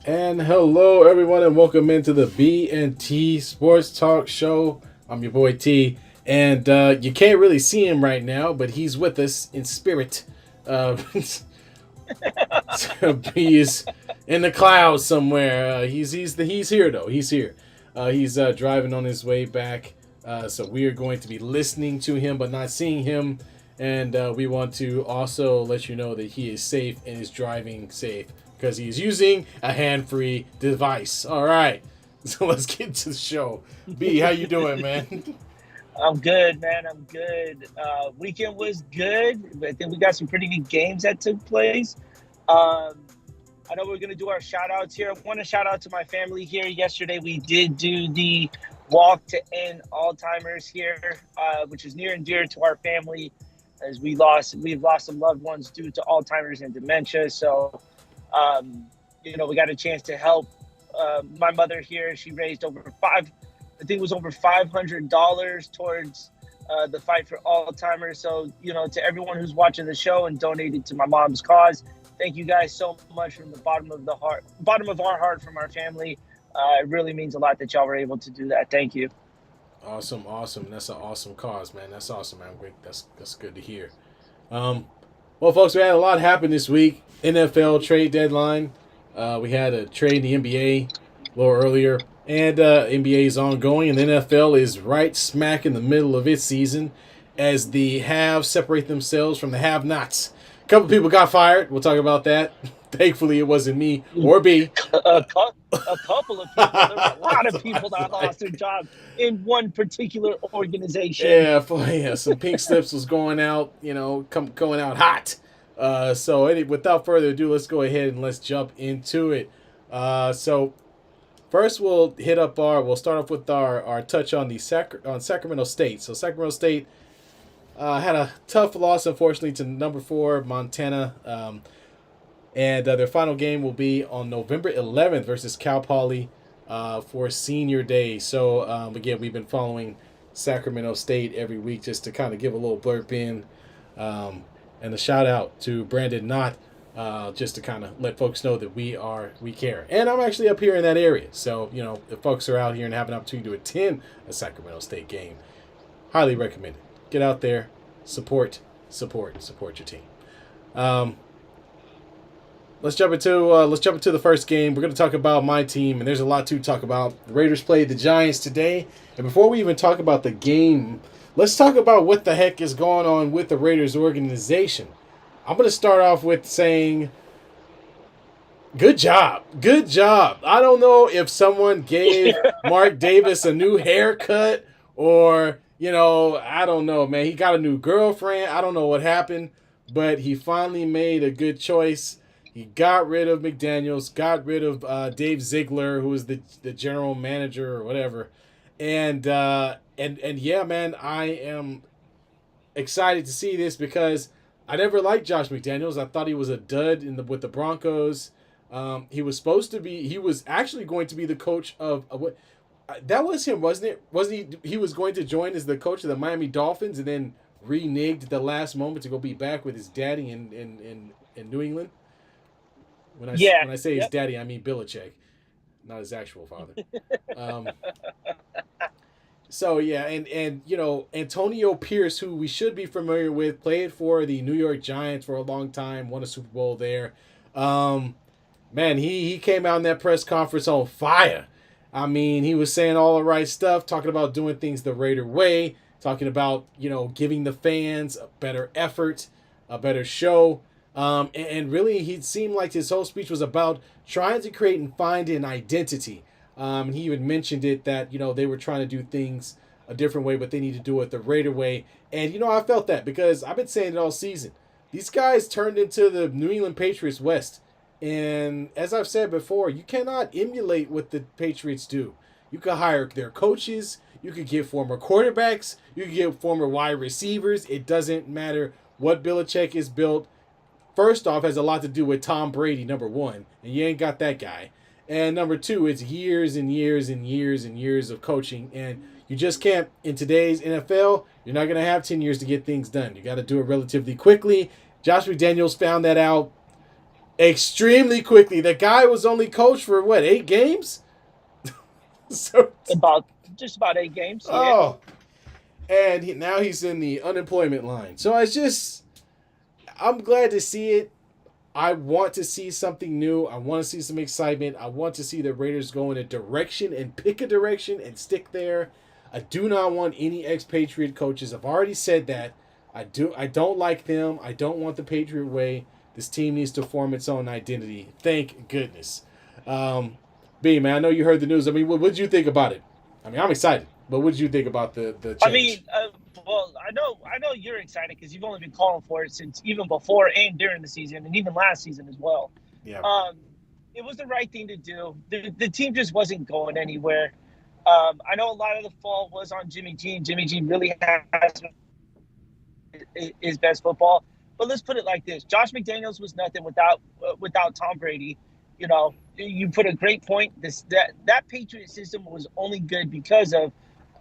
And hello, everyone, and welcome into the B&T Sports Talk Show. I'm your boy T, and you can't really see him right now, but he's with us in spirit. He is in the clouds somewhere. He's here though. He's here. He's driving on his way back. So we are going to be listening to him, but not seeing him. And we want to also let you know that he is safe and is driving safe because he is using a hand-free device. All right, so let's get to the show. B, how you doing, man? I'm good, man. I'm good. Weekend was good. I think we got some pretty good games that took place. Um, I know we're going to do our shout outs here. I want to shout out to my family here. Yesterday, we did do the walk to end Alzheimer's here, which is near and dear to our family as we've lost some loved ones due to Alzheimer's and dementia. So, we got a chance to help my mother here. She raised I think it was over $500 towards the fight for Alzheimer's. So, to everyone who's watching the show and donated to my mom's cause, thank you guys so much from the bottom of our heart, from our family. It really means a lot that y'all were able to do that. Thank you. Awesome, awesome. That's an awesome cause, man. That's awesome, man. Great. That's good to hear. Um, well, folks, we had a lot happen this week. NFL trade deadline. We had a trade in the NBA a little earlier, and NBA is ongoing, and the NFL is right smack in the middle of its season as the haves separate themselves from the have-nots. A couple people got fired. We'll talk about that. Thankfully, it wasn't me or B. A couple of people. There was a lot of people that lost their job in one particular organization. Yeah, some pink slips was going out, going out hot. Without further ado, let's go ahead and let's jump into it. So first, we'll start off with our touch on on Sacramento State. So Sacramento State had a tough loss, unfortunately, to number 4 Montana. And their final game will be on November 11th versus Cal Poly for Senior Day. So, again, we've been following Sacramento State every week just to kind of give a little blurb in. And a shout out to Brandon Knott just to kind of let folks know that we care. And I'm actually up here in that area. So, if folks are out here and have an opportunity to attend a Sacramento State game, highly recommend it. Get out there, support your team. Let's jump into the first game. We're going to talk about my team, and there's a lot to talk about. The Raiders played the Giants today, and before we even talk about the game, let's talk about what the heck is going on with the Raiders organization. I'm going to start off with saying, good job. I don't know if someone gave Mark Davis a new haircut or, I don't know, man. He got a new girlfriend. I don't know what happened, but he finally made a good choice. He got rid of McDaniels, got rid of Dave Ziegler, who was the general manager or whatever, and yeah, man, I am excited to see this because I never liked Josh McDaniels. I thought he was a dud with the Broncos. He was actually going to be the coach of what. That was him, wasn't it? Wasn't he? He was going to join as the coach of the Miami Dolphins and then reneged at the last moment to go be back with his daddy in New England. Yeah. When I say his Yep. daddy, I mean Belichick, not his actual father. Um, so yeah, and Antonio Pierce, who we should be familiar with, played for the New York Giants for a long time, won a Super Bowl there. Man, he came out in that press conference on fire. I mean, he was saying all the right stuff, talking about doing things the Raider way, talking about giving the fans a better effort, a better show. And really, he seemed like his whole speech was about trying to create and find an identity. And he even mentioned it that, they were trying to do things a different way, but they need to do it the Raider way. And, I felt that because I've been saying it all season. These guys turned into the New England Patriots West. And as I've said before, you cannot emulate what the Patriots do. You can hire their coaches. You could get former quarterbacks. You can get former wide receivers. It doesn't matter what Belichick is built. First off, has a lot to do with Tom Brady, number one, and you ain't got that guy. And number two, it's years and years and years and years of coaching, and you just can't, in today's NFL, you're not going to have 10 years to get things done. You got to do it relatively quickly. Josh McDaniels found that out extremely quickly. The guy was only coached for what, 8 games? So, Just about 8 games. Yeah. oh, and now he's in the unemployment line. So I'm glad to see it. I want to see something new. I want to see some excitement. I want to see the Raiders go in a direction and pick a direction and stick there. I do not want any expatriate coaches. I've already said that. I don't like them. I don't want the Patriot way. This team needs to form its own identity. Thank goodness. B, man, I know you heard the news. I mean, what did you think about it? I mean, I'm excited. But what did you think about the change? I mean, well, I know you're excited because you've only been calling for it since even before and during the season, and even last season as well. Yeah. It was the right thing to do. The team just wasn't going anywhere. I know a lot of the fault was on Jimmy G. And Jimmy G really has his best football. But let's put it like this: Josh McDaniels was nothing without Tom Brady. You know, you put a great point. That Patriot system was only good because of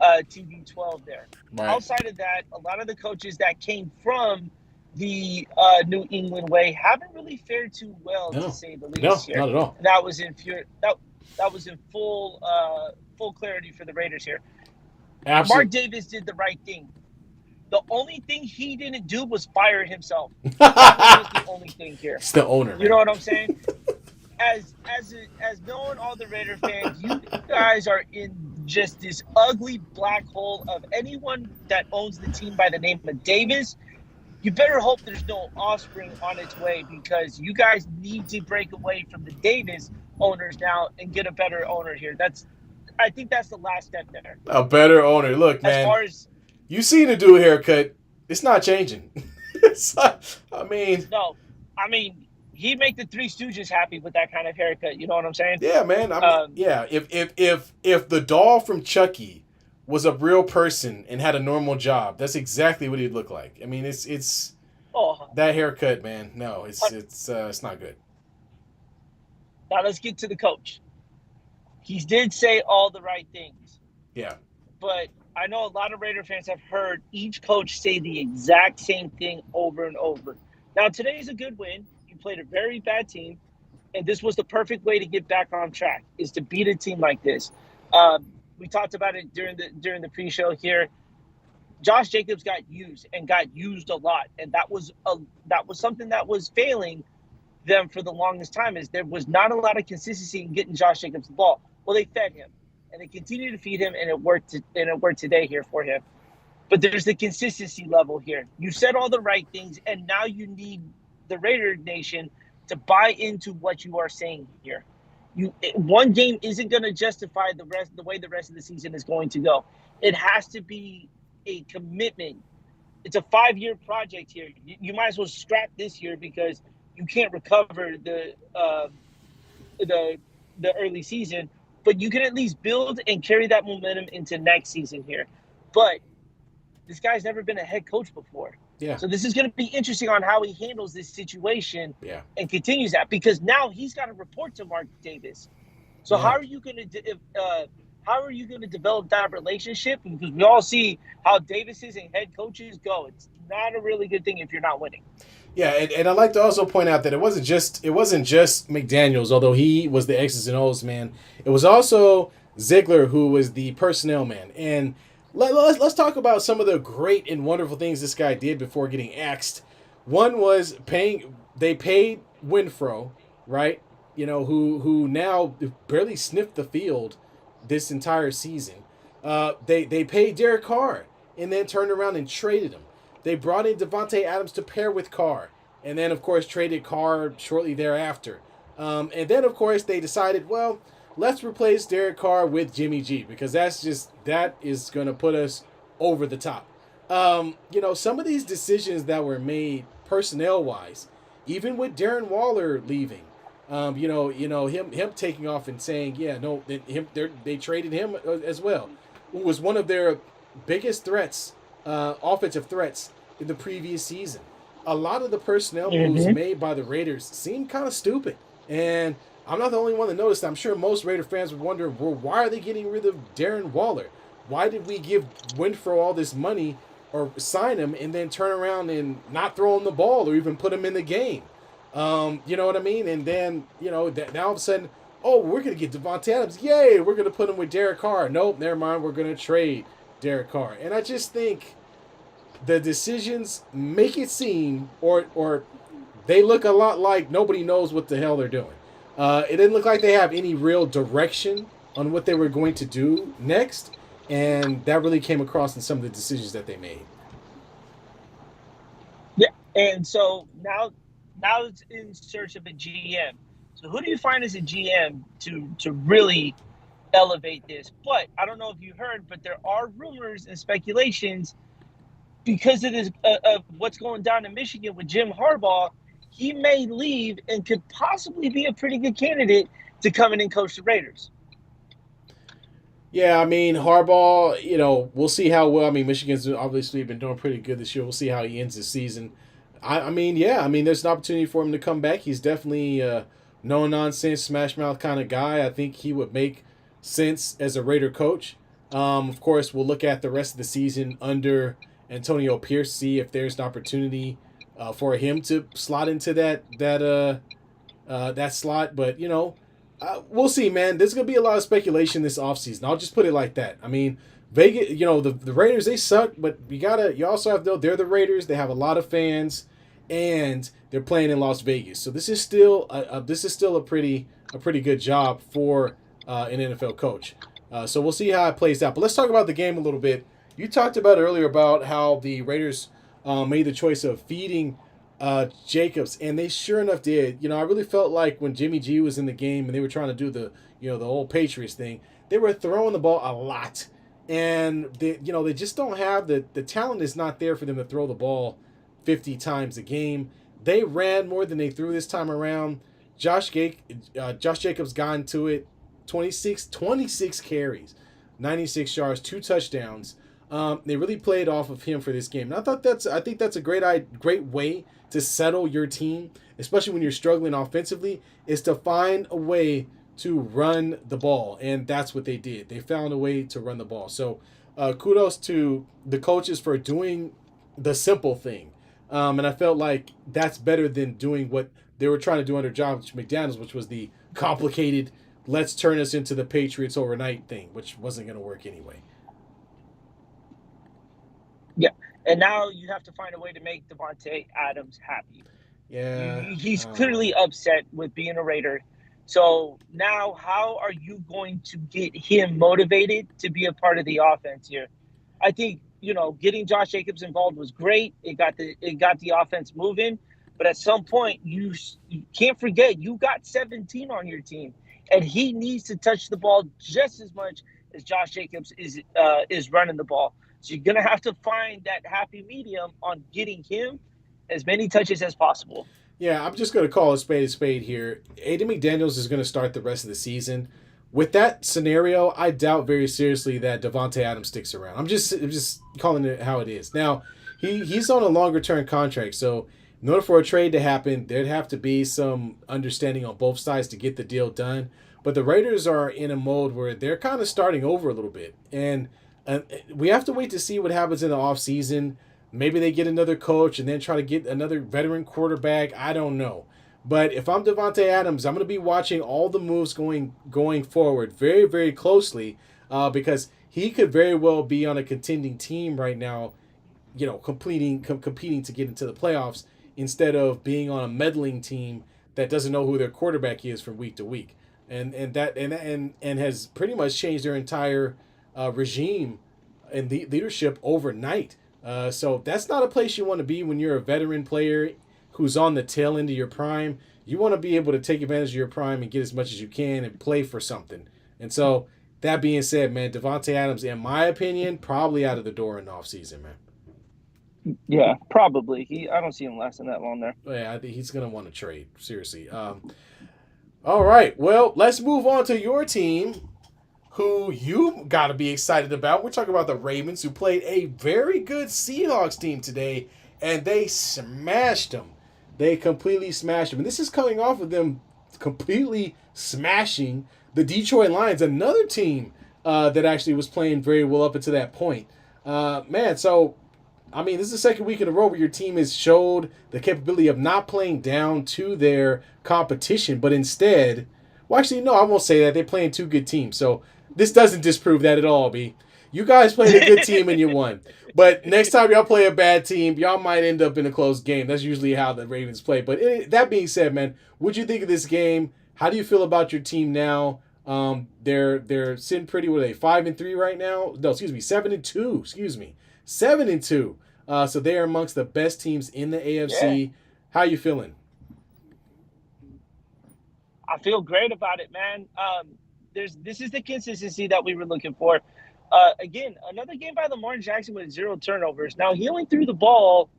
TB12 there. Right. Outside of that, a lot of the coaches that came from the New England way haven't really fared too well, to say the least. No, not at all. And that was in full clarity for the Raiders here. Absolutely. Mark Davis did the right thing. The only thing he didn't do was fire himself. That was the only thing here. It's the owner. You know what I'm saying? As knowing all the Raider fans, you guys are in just this ugly black hole of anyone that owns the team by the name of Davis. You better hope there's no offspring on its way, because you guys need to break away from the Davis owners now and get a better owner here. I think that's the last step there. A better owner. Look, man. As far as you see the dude haircut, it's not changing. No. I mean, he'd make the Three Stooges happy with that kind of haircut. You know what I'm saying? Yeah, man. Yeah. If the doll from Chucky was a real person and had a normal job, that's exactly what he'd look like. I mean, it's that haircut, man. No, it's not good. Now let's get to the coach. He did say all the right things. Yeah. But I know a lot of Raider fans have heard each coach say the exact same thing over and over. Now, today is a good win. You played a very bad team, and this was the perfect way to get back on track, is to beat a team like this. We talked about it during the pre-show here. Josh Jacobs got used a lot, and that was something that was failing them for the longest time, is there was not a lot of consistency in getting Josh Jacobs the ball. Well, they fed him, and they continue to feed him, and it worked today here for him. But there's the consistency level here. You said all the right things, and now you need the Raider Nation to buy into what you are saying here. One game isn't going to justify the way the rest of the season is going to go. It has to be a commitment. It's a 5-year project here. You might as well scrap this year, because you can't recover the early season, but you can at least build and carry that momentum into next season here. But this guy's never been a head coach before. Yeah. So this is going to be interesting on how he handles this situation. Yeah. And continues that, because now he's got to report to Mark Davis. So how are you going to develop that relationship? Because we all see how Davises and head coaches go. It's not a really good thing if you're not winning. Yeah, and I'd like to also point out that it wasn't just McDaniels, although he was the X's and O's man. It was also Ziegler who was the personnel man. And let's talk about some of the great and wonderful things this guy did before getting axed. One was they paid Winfro, right? You know, who now barely sniffed the field this entire season. They paid Derek Carr and then turned around and traded him. They brought in Devontae Adams to pair with Carr, and then, of course, traded Carr shortly thereafter. And then, of course, they decided, well, let's replace Derek Carr with Jimmy G, because that is going to put us over the top. Some of these decisions that were made personnel-wise, even with Darren Waller leaving, him taking off and saying, they traded him as well, who was one of their biggest threats, offensive threats in the previous season. A lot of the personnel moves made by the Raiders seem kind of stupid, and I'm not the only one that noticed that. I'm sure most Raider fans would wonder, well, why are they getting rid of Darren Waller? Why did we give Winfro all this money or sign him and then turn around and not throw him the ball or even put him in the game? You know what I mean? And then, now all of a sudden, oh, we're going to get Devontae Adams. Yay, we're going to put him with Derek Carr. Nope, never mind. We're going to trade Derek Carr. And I just think the decisions make it seem, or they look a lot like nobody knows what the hell they're doing. It didn't look like they have any real direction on what they were going to do next. And that really came across in some of the decisions that they made. Yeah, and so now it's in search of a GM. So who do you find as a GM to really elevate this? But I don't know if you heard, but there are rumors and speculations because of this of what's going down in Michigan with Jim Harbaugh. He may leave and could possibly be a pretty good candidate to come in and coach the Raiders. Yeah, I mean Harbaugh. We'll see how well. I mean, Michigan's obviously been doing pretty good this year. We'll see how he ends the season. I mean, yeah, I mean, there's an opportunity for him to come back. He's definitely no nonsense, smash mouth kind of guy. I think he would make sense as a Raider coach. Of course, we'll look at the rest of the season under Antonio Pierce, see if there's an opportunity for him to slot into that slot. But we'll see, man. There's gonna be a lot of speculation this offseason. I'll just put it like that. I mean, Vegas, the Raiders, they suck, but you also have to know they're the Raiders. They have a lot of fans, and they're playing in Las Vegas. So this is still a pretty good job for an NFL coach. So we'll see how it plays out. But let's talk about the game a little bit. You talked about earlier about how the Raiders made the choice of feeding Jacobs, and they sure enough did. I really felt like when Jimmy G was in the game and they were trying to do the whole Patriots thing, they were throwing the ball a lot, and they just don't have the talent is not there for them to throw the ball 50 times a game. They ran more than they threw this time around. Josh Jacobs got into it, 26 carries, 96 yards, 2 touchdowns. They really played off of him for this game. And I think that's a great way to settle your team, especially when you're struggling offensively, is to find a way to run the ball. And that's what they did. They found a way to run the ball. So kudos to the coaches for doing the simple thing. And I felt like that's better than doing what they were trying to do under Josh McDaniels, which was the complicated, let's turn us into the Patriots overnight thing, which wasn't going to work anyway. Yeah, and now you have to find a way to make Devontae Adams happy. Yeah. He's clearly upset with being a Raider. So now how are you going to get him motivated to be a part of the offense here? I think, getting Josh Jacobs involved was great. It got the offense moving. But at some point, you can't forget you got 17 on your team, and he needs to touch the ball just as much as Josh Jacobs is running the ball. So you're gonna have to find that happy medium on getting him as many touches as possible. Yeah, I'm just going to call a spade here. Aiden McDaniels is going to start the rest of the season. With that scenario, I doubt very seriously that Devontae Adams sticks around. I'm just calling it how it is. Now, he's on a longer term contract, so in order for a trade to happen, there'd have to be some understanding on both sides to get the deal done. But the Raiders are in a mode where they're kind of starting over a little bit, and we have to wait to see what happens in the offseason. Maybe they get another coach and then try to get another veteran quarterback. I don't know. But if I'm Devontae Adams, I'm going to be watching all the moves going forward very, very closely because he could very well be on a contending team right now, competing to get into the playoffs instead of being on a meddling team that doesn't know who their quarterback is from week to week, and has pretty much changed their entire regime and the leadership overnight. So that's not a place you want to be when you're a veteran player who's on the tail end of your prime. You want to be able to take advantage of your prime and get as much as you can and play for something. And so that being said, man, Devontae Adams, in my opinion, probably out of the door in the offseason, man. Yeah, probably. I don't see him lasting that long there. Yeah, I think he's going to want to trade, seriously. All right, well, let's move on to your team, who you got to be excited about. We're talking about the Ravens, who played a very good Seahawks team today, and they smashed them. They completely smashed them. And this is coming off of them completely smashing the Detroit Lions, another team that actually was playing very well up until that point. Man, so I mean, this is the second week in a row where your team has showed the capability of not playing down to their competition, but instead, well, actually, no, I won't say that. They're playing two good teams. So this doesn't disprove that at all, B. You guys played a good team and you won. But next time y'all play a bad team, y'all might end up in a close game. That's usually how the Ravens play. But that being said, man, what'd you think of this game? How do you feel about your team now? They're sitting pretty. What are they, 5-3 right now? No, excuse me, 7-2. Excuse me, 7-2. So they are amongst the best teams in the AFC. Yeah. How you feeling? I feel great about it, man. This is the consistency that we were looking for. Again, another game by Lamar Jackson with 0 turnovers. Now he only threw the ball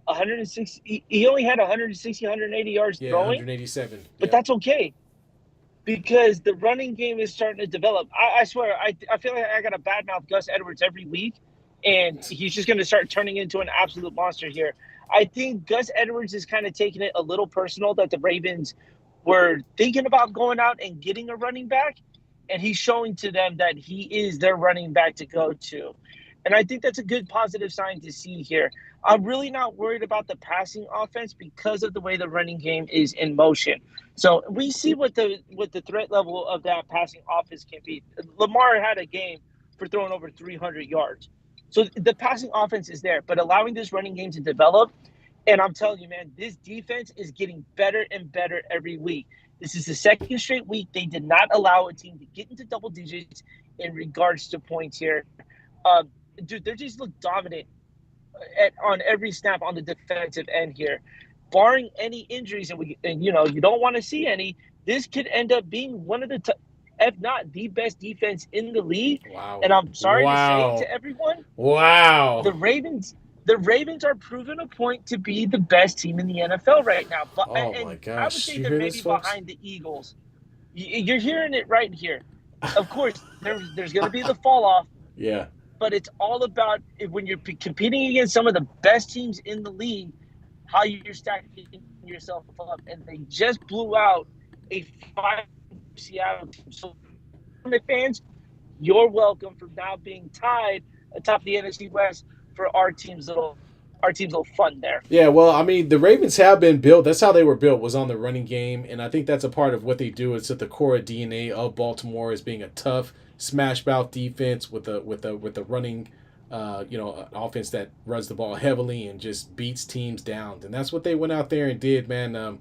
160. He only had 160, 180 yards Yeah, throwing, 187. but Yep. that's okay because the running game is starting to develop. I swear, I feel like I got to badmouth Gus Edwards every week, and he's just going to start turning into an absolute monster here. I think Gus Edwards is kind of taking it a little personal that the Ravens were thinking about going out and getting a running back, and he's showing to them that he is their running back to go to. And I think that's a good positive sign to see here. I'm really not worried about the passing offense because of the way the running game is in motion. So we see what the threat level of that passing offense can be. Lamar had a game for throwing over 300 yards. So the passing offense is there, but allowing this running game to develop, and I'm telling you, man, this defense is getting better and better every week. This is the second straight week they did not allow a team to get into double digits in regards to points here. Um, Dude, they just look dominant on every snap on the defensive end here. Barring any injuries, and you don't want to see any, this could end up being one of if not the best defense in the league. Wow. And I'm sorry to say Wow. to everyone, Wow. the Ravens the Ravens are proven a point to be the best team in the NFL right now. But Oh my and I would gosh. say You they're hear this, maybe folks? behind the Eagles. You're hearing it right here. Of course, there's going to be the fall off, Yeah. but it's all about when you're competing against some of the best teams in the league, how you're stacking yourself up. And they just blew out a 5 Seattle team. So, fans, you're welcome for now being tied atop the NFC West for our team's little fun there. Yeah, well, I mean, the Ravens have been built. That's how they were built, was on the running game, and I think that's a part of what they do. It's at the core DNA of Baltimore is being a tough smash mouth defense with a running, an offense that runs the ball heavily and just beats teams down. And that's what they went out there and did, man.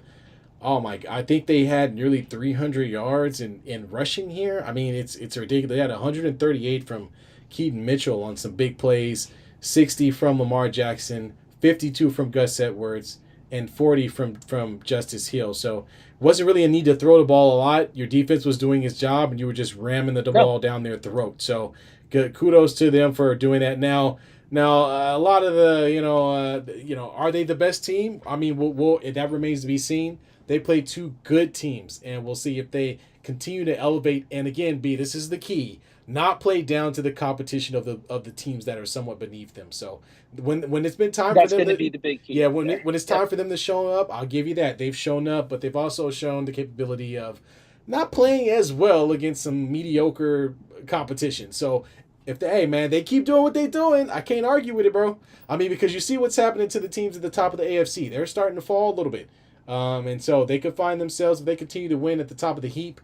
Oh my! I think they had nearly 300 yards in rushing here. I mean, it's ridiculous. They had 138 from Keaton Mitchell on some big plays, 60 from Lamar Jackson, 52 from Gus Edwards, and 40 from Justice Hill. So wasn't really a need to throw the ball a lot. Your defense was doing its job, and you were just ramming the No, ball down their throat. So good, kudos to them for doing that. Now, a lot of are they the best team? I mean, that remains to be seen. They play two good teams, and we'll see if they continue to elevate. And again, B, this is the key: not play down to the competition of the teams that are somewhat beneath them. So when it's been time for that's them going to to, be the big yeah, key there. when it's Yep. time for them to show up, I'll give you that they've shown up, but they've also shown the capability of not playing as well against some mediocre competition. So hey man, they keep doing what they're doing, I can't argue with it, bro. I mean, because you see what's happening to the teams at the top of the AFC. They're starting to fall a little bit. And so they could find themselves, if they continue to win at the top of the heap,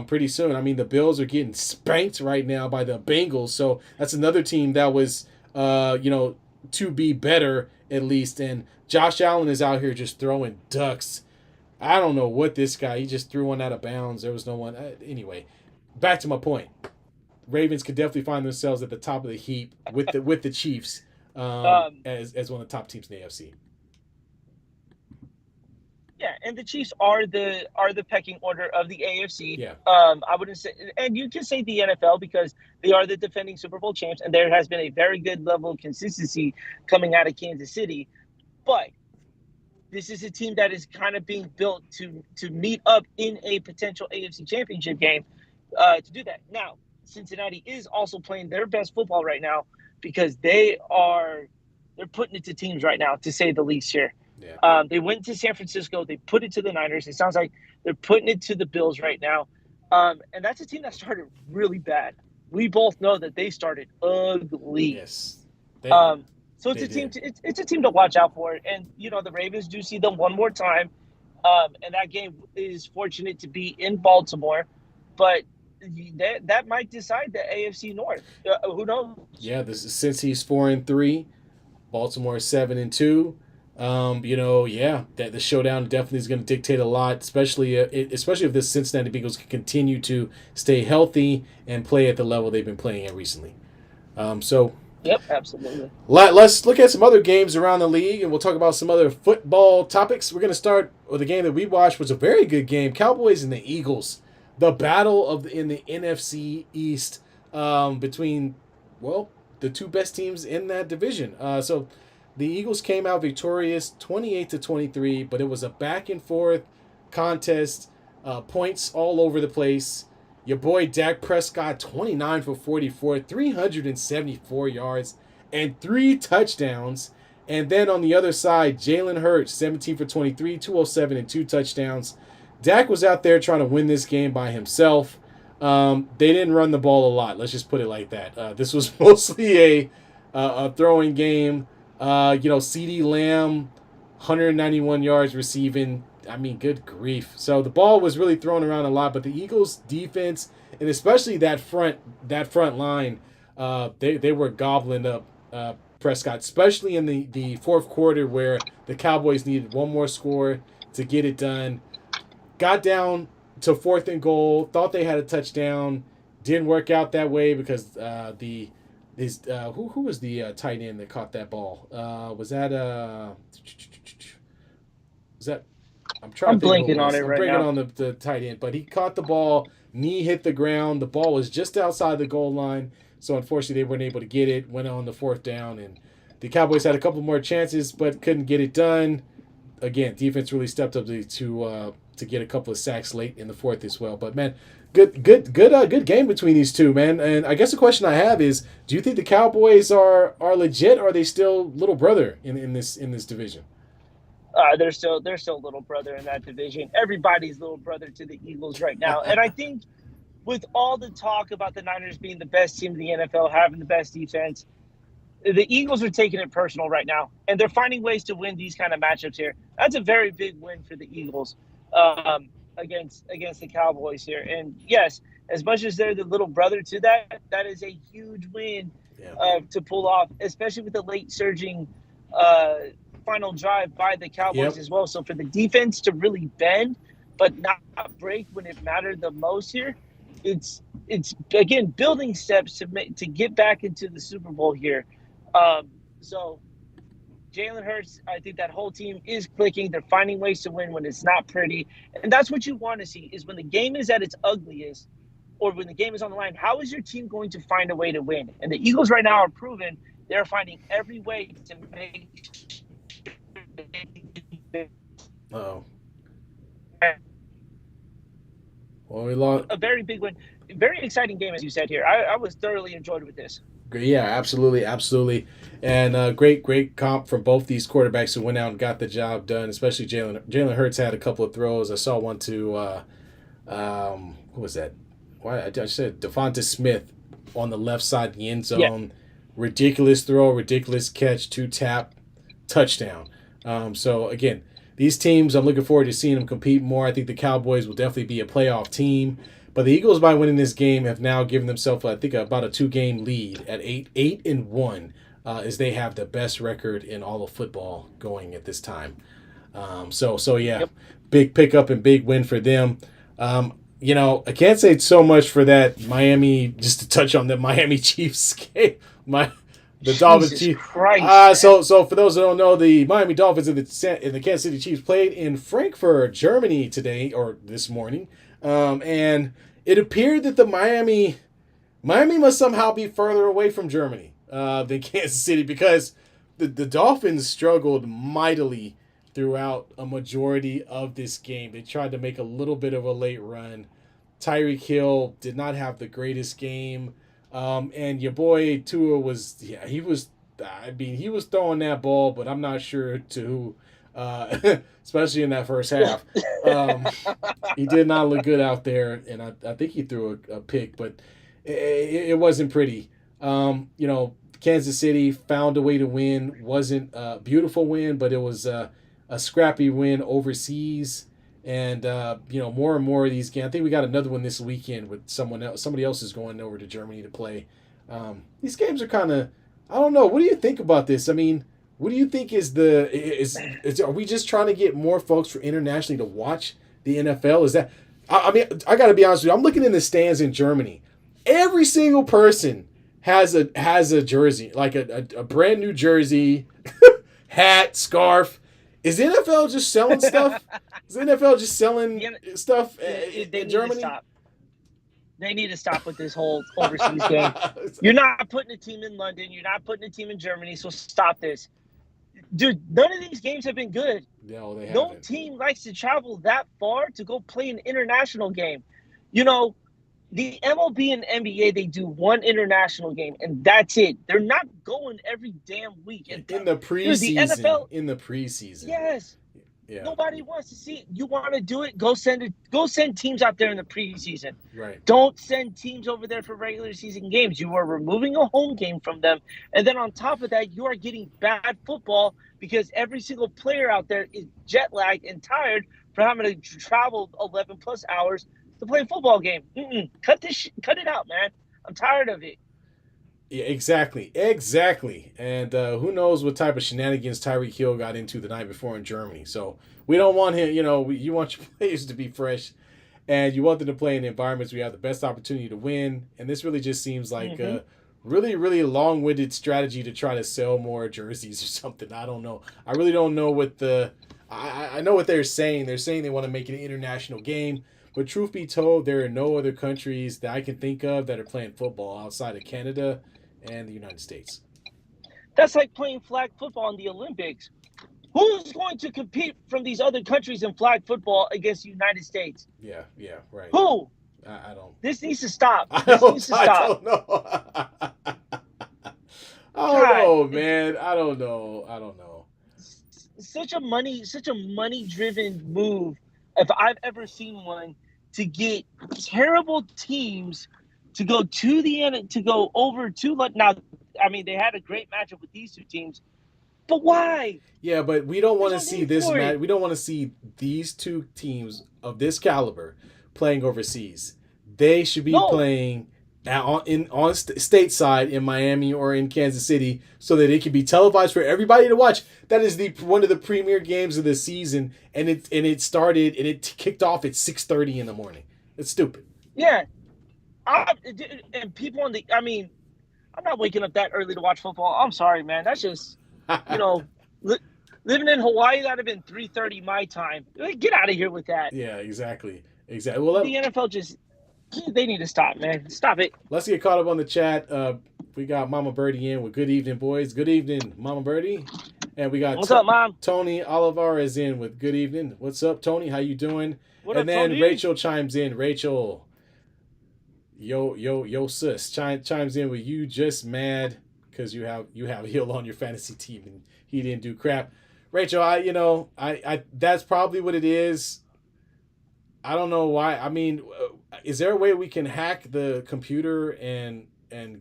pretty soon. I mean, the Bills are getting spanked right now by the Bengals. So that's another team that was, to be better at least. And Josh Allen is out here just throwing ducks. I don't know what this guy, he just threw one out of bounds. There was no one. Anyway, back to my point. Ravens could definitely find themselves at the top of the heap with the Chiefs Um, as one of the top teams in the AFC. yeah, and the Chiefs are the pecking order of the AFC. Yeah. I wouldn't say, and you can say the NFL because they are the defending Super Bowl champs, and there has been a very good level of consistency coming out of Kansas City. But this is a team that is kind of being built to meet up in a potential AFC Championship game to do that. Now, Cincinnati is also playing their best football right now because they're putting it to teams right now, to say the least here. Yeah. They went to San Francisco. They put it to the Niners. It sounds like they're putting it to the Bills right now. And that's a team that started really bad. We both know that they started ugly. Yes. They, Um, So it's They a team did. to it's a team to watch out for. And the Ravens do see them one more time, and that game is fortunate to be in Baltimore, but that might decide the AFC North. Who knows? Yeah, this is, since he's 4-3, Baltimore 7-2. Yeah, that the showdown definitely is going to dictate a lot, especially if the Cincinnati Bengals can continue to stay healthy and play at the level they've been playing at recently. So Yep, absolutely. let's look at some other games around the league, and we'll talk about some other football topics. We're going to start with a game that we watched, was a very good game: Cowboys and the Eagles. The battle in the NFC East, between, well, the two best teams in that division. So the Eagles came out victorious, 28-23, but it was a back and forth contest, points all over the place. Your boy Dak Prescott, 29 for 44, 374 yards, and 3 touchdowns. And then on the other side, Jalen Hurts, 17 for 23, 207, and 2 touchdowns. Dak was out there trying to win this game by himself. They didn't run the ball a lot. Let's just put it like that. This was mostly a throwing game. CeeDee Lamb, 191 yards receiving. I mean, good grief. So the ball was really thrown around a lot, but the Eagles' defense, and especially that front line, they were gobbling up Prescott, especially in the fourth quarter where the Cowboys needed one more score to get it done. Got down to 4th and goal, thought they had a touchdown, didn't work out that way because who was the tight end that caught that ball? Was that I'm trying I'm to think who it blanking on was. it I'm right bringing now. on the tight end, but he caught the ball, knee hit the ground. The ball was just outside the goal line, so unfortunately they weren't able to get it. Went on the 4th down, and the Cowboys had a couple more chances, but couldn't get it done. Again, defense really stepped up to get a couple of sacks late in the fourth as well. But man, good game between these two, man. And I guess the question I have is, do you think the Cowboys are legit, or are they still little brother in this division? They're still little brother in that division. Everybody's little brother to the Eagles right now, and I think with all the talk about the Niners being the best team in the NFL, having the best defense, the Eagles are taking it personal right now, and they're finding ways to win these kind of matchups here. That's a very big win for the Eagles against the Cowboys here. And yes, as much as they're the little brother to that, that is a huge win Yeah. to pull off, especially with the late surging uh, final drive by the Cowboys Yep. as well. So for the defense to really bend but not break when it mattered the most here, it's again building steps to get back into the Super Bowl here. So Jalen Hurts, I think that whole team is clicking. They're finding ways to win when it's not pretty, and that's what you want to see. Is when the game is at its ugliest, or when the game is on the line. How is your team going to find a way to win? And the Eagles right now are proven they're finding every way to make Oh. Well, we lost. a very big win. Very exciting game, as you said here. I was thoroughly enjoyed with this. Yeah, absolutely, absolutely, and great comp from both these quarterbacks who went out and got the job done. Especially Jalen Hurts had a couple of throws. I saw one to who was that? Why I said Devonta Smith on the left side of the end Yeah. zone. Ridiculous throw, ridiculous catch, 2 tap, touchdown. So again, these teams, I'm looking forward to seeing them compete more. I think the Cowboys will definitely be a playoff team. But the Eagles, by winning this game, have now given themselves, I think, about a 2-game lead at 8-1, as they have the best record in all of football going at this time. So yeah, Yep. big pickup and big win for them. I can't say so much for that Miami. Just to touch on the Miami Chiefs game, the Dolphins Jesus Chiefs. Christ. So for those that don't know, the Miami Dolphins and the Kansas City Chiefs played in Frankfurt, Germany today or this morning. And it appeared that the Miami must somehow be further away from Germany than Kansas City, because the Dolphins struggled mightily throughout a majority of this game. They tried to make a little bit of a late run. Tyreek Hill did not have the greatest game. And your boy Tua he was throwing that ball, but I'm not sure to who, especially in that first half. He did not look good out there, and I think he threw a pick, but it wasn't pretty. Kansas City found a way to win. Wasn't a beautiful win, but it was a scrappy win overseas. And more and more of these games. I think we got another one this weekend with someone else. Somebody else is going over to Germany to play. These games are kind of. I don't know. What do you think about this? I mean, what do you think is are we just trying to get more folks for internationally to watch the NFL? Is that? I mean, I got to be honest with you. I'm looking in the stands in Germany. Every single person has a jersey, like a brand new jersey, hat, scarf. Is the NFL just selling stuff? Is the NFL just selling stuff in Germany? They need to stop with this whole overseas game. You're not putting a team in London. You're not putting a team in Germany. So stop this. Dude, none of these games have been good. No, they haven't. No team likes to travel that far to go play an international game. You know, the MLB and NBA, they do one international game, and that's it. They're not going every damn week. In the preseason. Dude, the NFL, in the preseason. Yes. Yeah. Nobody wants to see it. You want to do it? Go send teams out there in the preseason. Right. Don't send teams over there for regular season games. You are removing a home game from them. And then on top of that, you are getting bad football because every single player out there is jet lagged and tired for having to travel 11 plus hours to play a football game. Cut it out, man. I'm tired of it. Yeah, exactly. And who knows what type of shenanigans Tyreek Hill got into the night before in Germany. So we don't want him, you want your players to be fresh and you want them to play in environments where you have the best opportunity to win. And this really just seems like a really, really long-winded strategy to try to sell more jerseys or something. I don't know. I really don't know what I know what they're saying. They're saying they want to make it an international game. But truth be told, there are no other countries that I can think of that are playing football outside of Canada and the United States. That's like playing flag football in the Olympics. Who's going to compete from these other countries in flag football against the United States? Yeah, right. Who? I don't. This needs to stop. I don't know. Oh man. I don't know. Such a money-driven move, if I've ever seen one, to get terrible teams to go over to now. I mean, they had a great matchup with these two teams, but why? Yeah, but we don't want to see this match. We don't want to see these two teams of this caliber playing overseas. They should be playing on stateside in Miami or in Kansas City, so that it can be televised for everybody to watch. That is one of the premier games of the season, and it kicked off at 6:30 in the morning. It's stupid. Yeah, and people I'm not waking up that early to watch football. I'm sorry, man. That's just living in Hawaii. That'd have been 3:30 my time. Get out of here with that. Yeah, exactly. Well, the NFL they need to stop, man. Stop it. Let's get caught up on the chat. We got Mama Birdie in with good evening, boys. Good evening, Mama Birdie. And we got what's up, Mom? Tony Olivares in with good evening. What's up, Tony? How you doing? What up, then Tony? Rachel chimes in. Rachel, yo, sis, chimes in with you just mad because you have Hill on your fantasy team and he didn't do crap. Rachel, I that's probably what it is. I don't know why. I mean, is there a way we can hack the computer and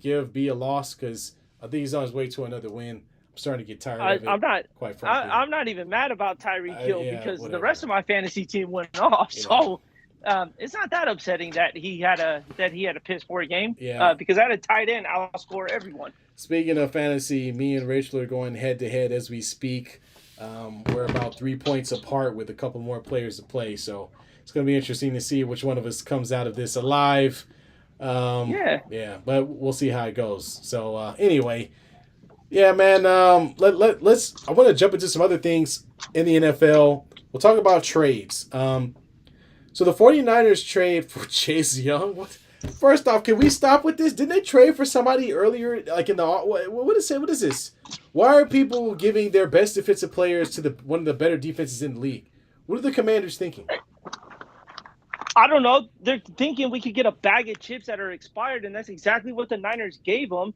give B a loss? Because I think he's on his way to another win. I'm starting to get tired of it. I'm not. Quite frankly, I'm not even mad about Tyreek Hill because whatever. The rest of my fantasy team went off. So it's not that upsetting that he had a piss poor game. Yeah. Because I had a tight end, I'll score everyone. Speaking of fantasy, me and Rachel are going head to head as we speak. We're about 3 points apart with a couple more players to play. So. It's going to be interesting to see which one of us comes out of this alive. Yeah, but we'll see how it goes. So anyway, yeah, man. Let's. I want to jump into some other things in the NFL. We'll talk about trades. So the 49ers trade for Chase Young. What? First off, can we stop with this? Didn't they trade for somebody earlier? Like in the what is it? What is this? Why are people giving their best defensive players to one of the better defenses in the league? What are the Commanders thinking? I don't know. They're thinking we could get a bag of chips that are expired, and that's exactly what the Niners gave them.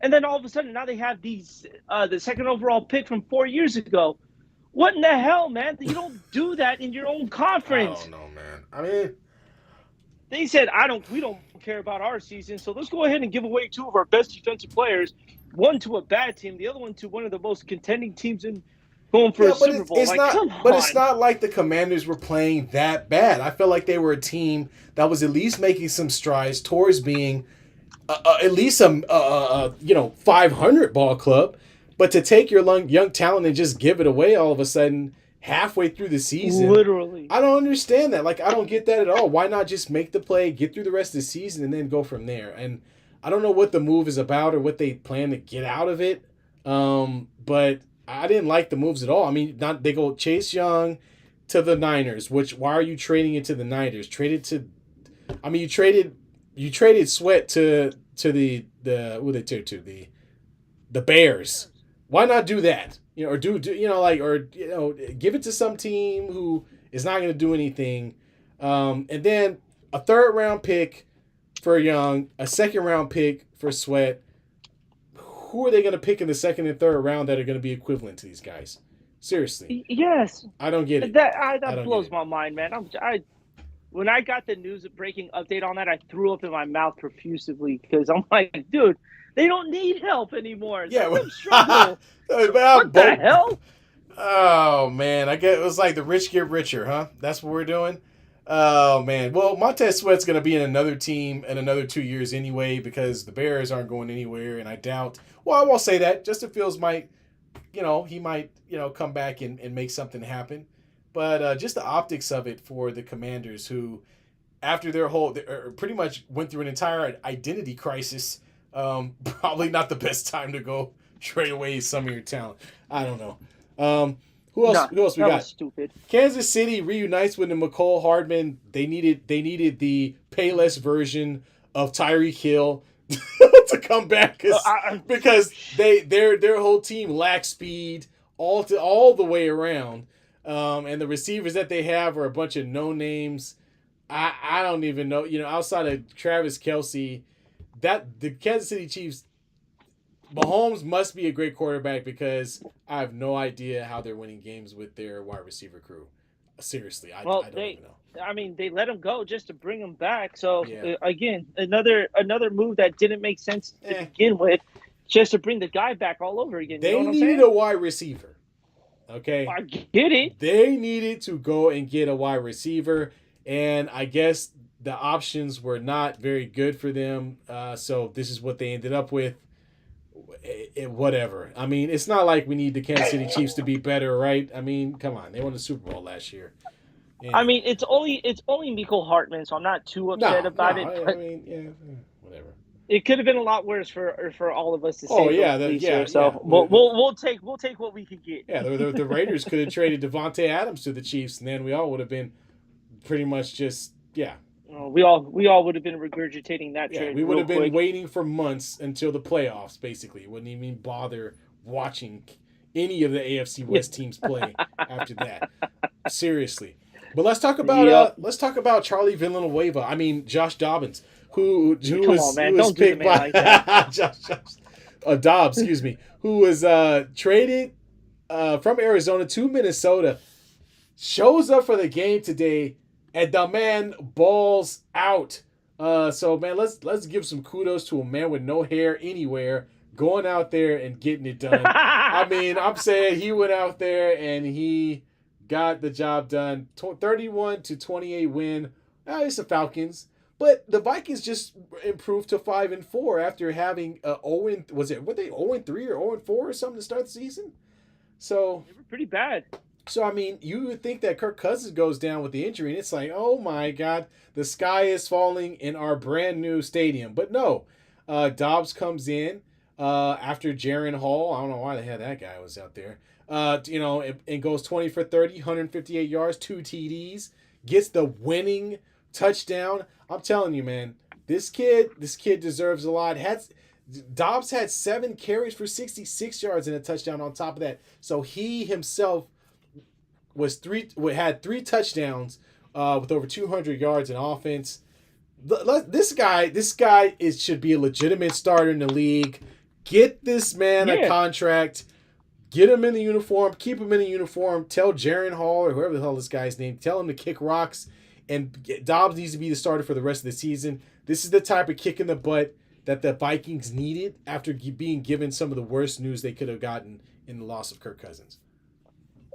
And then all of a sudden, now they have these the second overall pick from 4 years ago. What in the hell, man? You don't do that in your own conference. I don't know, man. I mean, they said we don't care about our season, so let's go ahead and give away two of our best defensive players one to a bad team, the other one to one of the most contending teams in going for Yeah, a but Super Bowl. it's Like, not. come But it's on. not like the Commanders were playing that bad. I felt like they were a team that was at least making some strides towards being at least some 500 ball club. But to take your young talent and just give it away all of a sudden halfway through the season, Literally. I don't understand that. Like, I don't get that at all. Why not just make the play, get through the rest of the season, and then go from there? And I don't know what the move is about or what they plan to get out of it. But I didn't like the moves at all. I mean, they go Chase Young to the Niners. Which, why are you trading it to the Niners? You traded Sweat to the Bears. Why not do that? Or give it to some team who is not going to do anything. And then a 3rd round pick for Young, a 2nd round pick for Sweat. Who are they going to pick in the 2nd and 3rd round that are going to be equivalent to these guys? Seriously. Yes. I don't get it. That blows my mind, man. When I got the news breaking update on that, I threw up in my mouth profusely because I'm like, dude, they don't need help anymore. Yeah, let them struggle. What the hell? Oh man, I guess it was like the rich get richer, huh? That's what we're doing. Oh man. Well, Montez Sweat's going to be in another team in another 2 years anyway because the Bears aren't going anywhere, and I doubt. Well, I won't say that. Justin Fields might, he might, come back and make something happen. But just the optics of it for the Commanders, who, after they pretty much went through an entire identity crisis, probably not the best time to go trade away some of your talent. I don't know. Who else? Who else we got? Stupid. Kansas City reunites with the McCole Hardman. They needed the Payless version of Tyreek Hill to come back because their whole team lacks speed all the way around. And the receivers that they have are a bunch of no names. I don't even know. Outside of Travis Kelce, that the Kansas City Chiefs, Mahomes must be a great quarterback because I have no idea how they're winning games with their wide receiver crew. Seriously, I don't even know. I mean, they let him go just to bring him back. So again, another move that didn't make sense to begin with, just to bring the guy back all over again. They needed a wide receiver. Okay, I get it. They needed to go and get a wide receiver, and I guess the options were not very good for them. So this is what they ended up with. Whatever. I mean, it's not like we need the Kansas City Chiefs to be better, right? I mean, come on, they won the Super Bowl last year. And, I mean, it's only Mecole Hardman, so I'm not too upset about it. I mean, whatever. It could have been a lot worse for all of us to say. We'll take what we can get. Yeah, the Raiders could have traded Devontae Adams to the Chiefs, and then we all would have been pretty much just we all would have been regurgitating that trade. We would have been waiting for months until the playoffs. Basically, wouldn't even bother watching any of the AFC West teams play after that. Seriously, but let's talk about Charlie Villanueva. I mean, Josh Dobbins. Who was picked by Dobbs, excuse me, who was traded from Arizona to Minnesota, shows up for the game today, and the man balls out. So man, let's give some kudos to a man with no hair anywhere going out there and getting it done. I mean, I'm saying he went out there and he got the job done. 31-28 win. It's the Falcons. But the Vikings just improved to 5-4 after having were they 0-3 or 0-4 or something to start the season? So they were pretty bad. So I mean, you would think that Kirk Cousins goes down with the injury, and it's like, oh my God, the sky is falling in our brand new stadium. But no, Dobbs comes in after Jaren Hall. I don't know why the hell that guy was out there. And goes 20 for 30, 158 yards, 2 TDs, gets the winning touchdown. I'm telling you, man, this kid deserves a lot. Dobbs had 7 carries for 66 yards and a touchdown on top of that. So he himself had 3 touchdowns with over 200 yards in offense. This guy should be a legitimate starter in the league. Get this man a contract. Get him in the uniform. Keep him in the uniform. Tell Jaren Hall or whoever the hell this guy's name. Tell him to kick rocks. And Dobbs needs to be the starter for the rest of the season. This is the type of kick in the butt that the Vikings needed after being given some of the worst news they could have gotten in the loss of Kirk Cousins.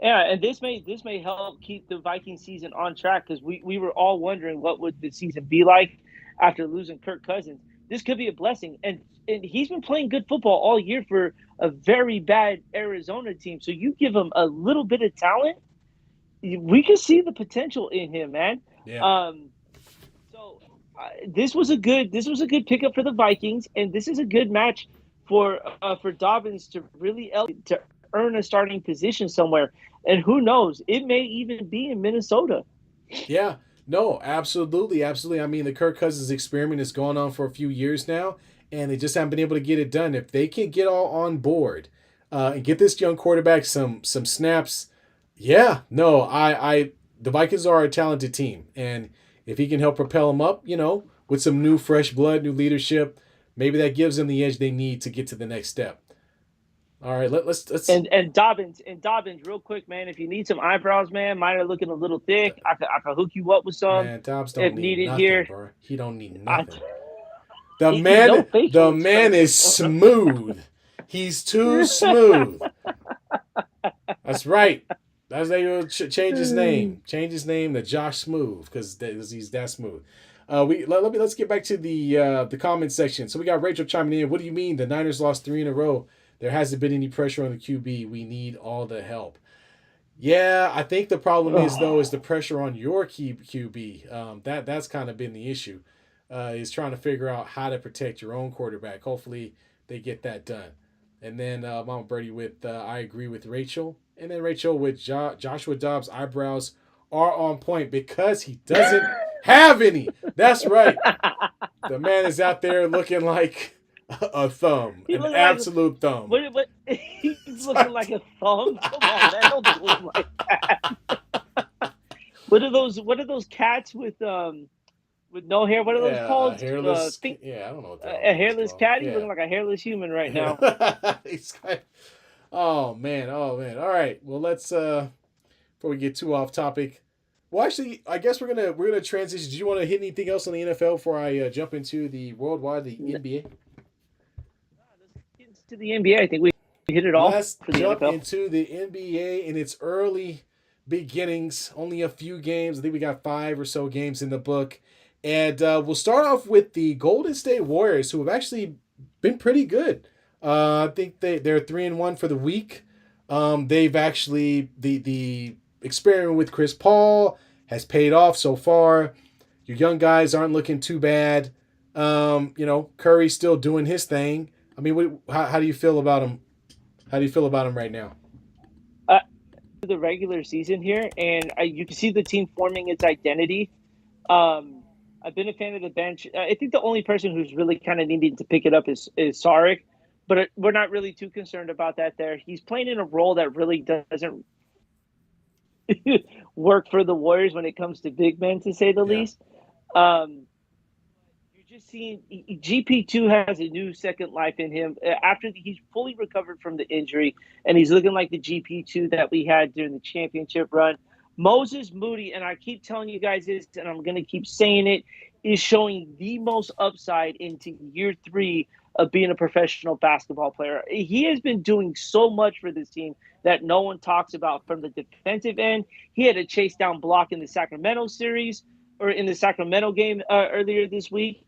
Yeah, and this may help keep the Viking season on track because we were all wondering what would the season be like after losing Kirk Cousins. This could be a blessing, and he's been playing good football all year for a very bad Arizona team. So you give him a little bit of talent, we can see the potential in him, man. Yeah. So this was a good pickup for the Vikings, and this is a good match for Dobbins to really to earn a starting position somewhere. And who knows, it may even be in Minnesota. Yeah. No, absolutely, absolutely. I mean, the Kirk Cousins experiment has gone on for a few years now, and they just haven't been able to get it done. If they can get all on board and get this young quarterback some snaps, yeah, no, the Vikings are a talented team, and if he can help propel them up, with some new fresh blood, new leadership, maybe that gives them the edge they need to get to the next step. All right, let's. And Dobbins, real quick, man. If you need some eyebrows, man, mine are looking a little thick. I could hook you up with some Man, Dobbs don't if need needed nothing, here. bro. He don't need I, nothing. The no man, facial the man is expression. smooth. He's too smooth. That's right. That's they will change his name. Change his name to Josh Smooth because he's that smooth. Let's get back to the comment section. So we got Rachel chiming in. What do you mean the Niners lost 3 in a row? There hasn't been any pressure on the QB. We need all the help. Yeah, I think the problem is the pressure on your QB. That's kind of been the issue. Is trying to figure out how to protect your own quarterback. Hopefully they get that done. And then Mama Birdie with I agree with Rachel. And then Rachel with Joshua Dobbs' eyebrows are on point because he doesn't have any. That's right. The man is out there looking like a thumb, He an look absolute thumb. What? He's looking like a thumb. Come on, man! Don't do him like that. What are those cats with no hair? What are those called? Hairless. Yeah, I don't know what that A hairless cat. He's Yeah. looking like a hairless human right now. Oh man. All right. Well, let's before we get too off topic. Well, actually, I guess we're gonna transition. Do you want to hit anything else on the NFL before I jump into the worldwide, the NBA? Let's get into the NBA. I think we hit it all Let's for the jump NFL. into the NBA in its early beginnings. Only a few games. I think we got 5 or so games in the book. And we'll start off with the Golden State Warriors, who have actually been pretty good. I think they're 3-1 for the week. They've actually the experiment with Chris Paul has paid off so far. Your young guys aren't looking too bad. Curry's still doing his thing. I mean, how do you feel about him? How do you feel about him right now? The regular season here, and you can see the team forming its identity. I've been a fan of the bench. I think the only person who's really kind of needing to pick it up is Sarek, but we're not really too concerned about that there. He's playing in a role that really doesn't work for the Warriors when it comes to big men, to say the least. You're just seeing GP2 has a new second life in him after he's fully recovered from the injury, and he's looking like the GP2 that we had during the championship run. Moses Moody, and I keep telling you guys this, and I'm going to keep saying it, is showing the most upside into year 3 of being a professional basketball player. He has been doing so much for this team that no one talks about from the defensive end. He had a chase down block in the Sacramento series or in the Sacramento game earlier this week.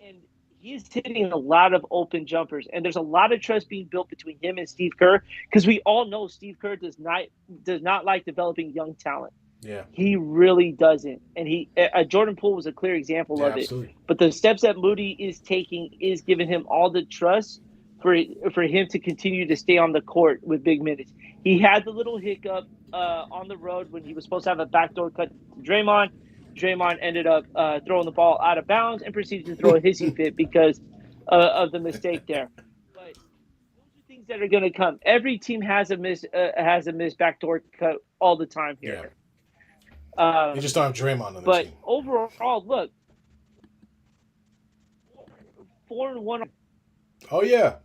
And he's hitting a lot of open jumpers. And there's a lot of trust being built between him and Steve Kerr because we all know Steve Kerr does not like developing young talent. Yeah. He really doesn't. And Jordan Poole was a clear example of absolutely. it. But the steps that Moody is taking is giving him all the trust for him to continue to stay on the court with big minutes. He had the little hiccup on the road when he was supposed to have a backdoor cut to Draymond. Draymond ended up throwing the ball out of bounds and proceeded to throw a hissy fit because of the mistake there. But those are things that are going to come. Every team has a missed backdoor cut all the time here. Yeah. You just don't have Draymond on the but team. Overall, look, 4-1. Oh yeah,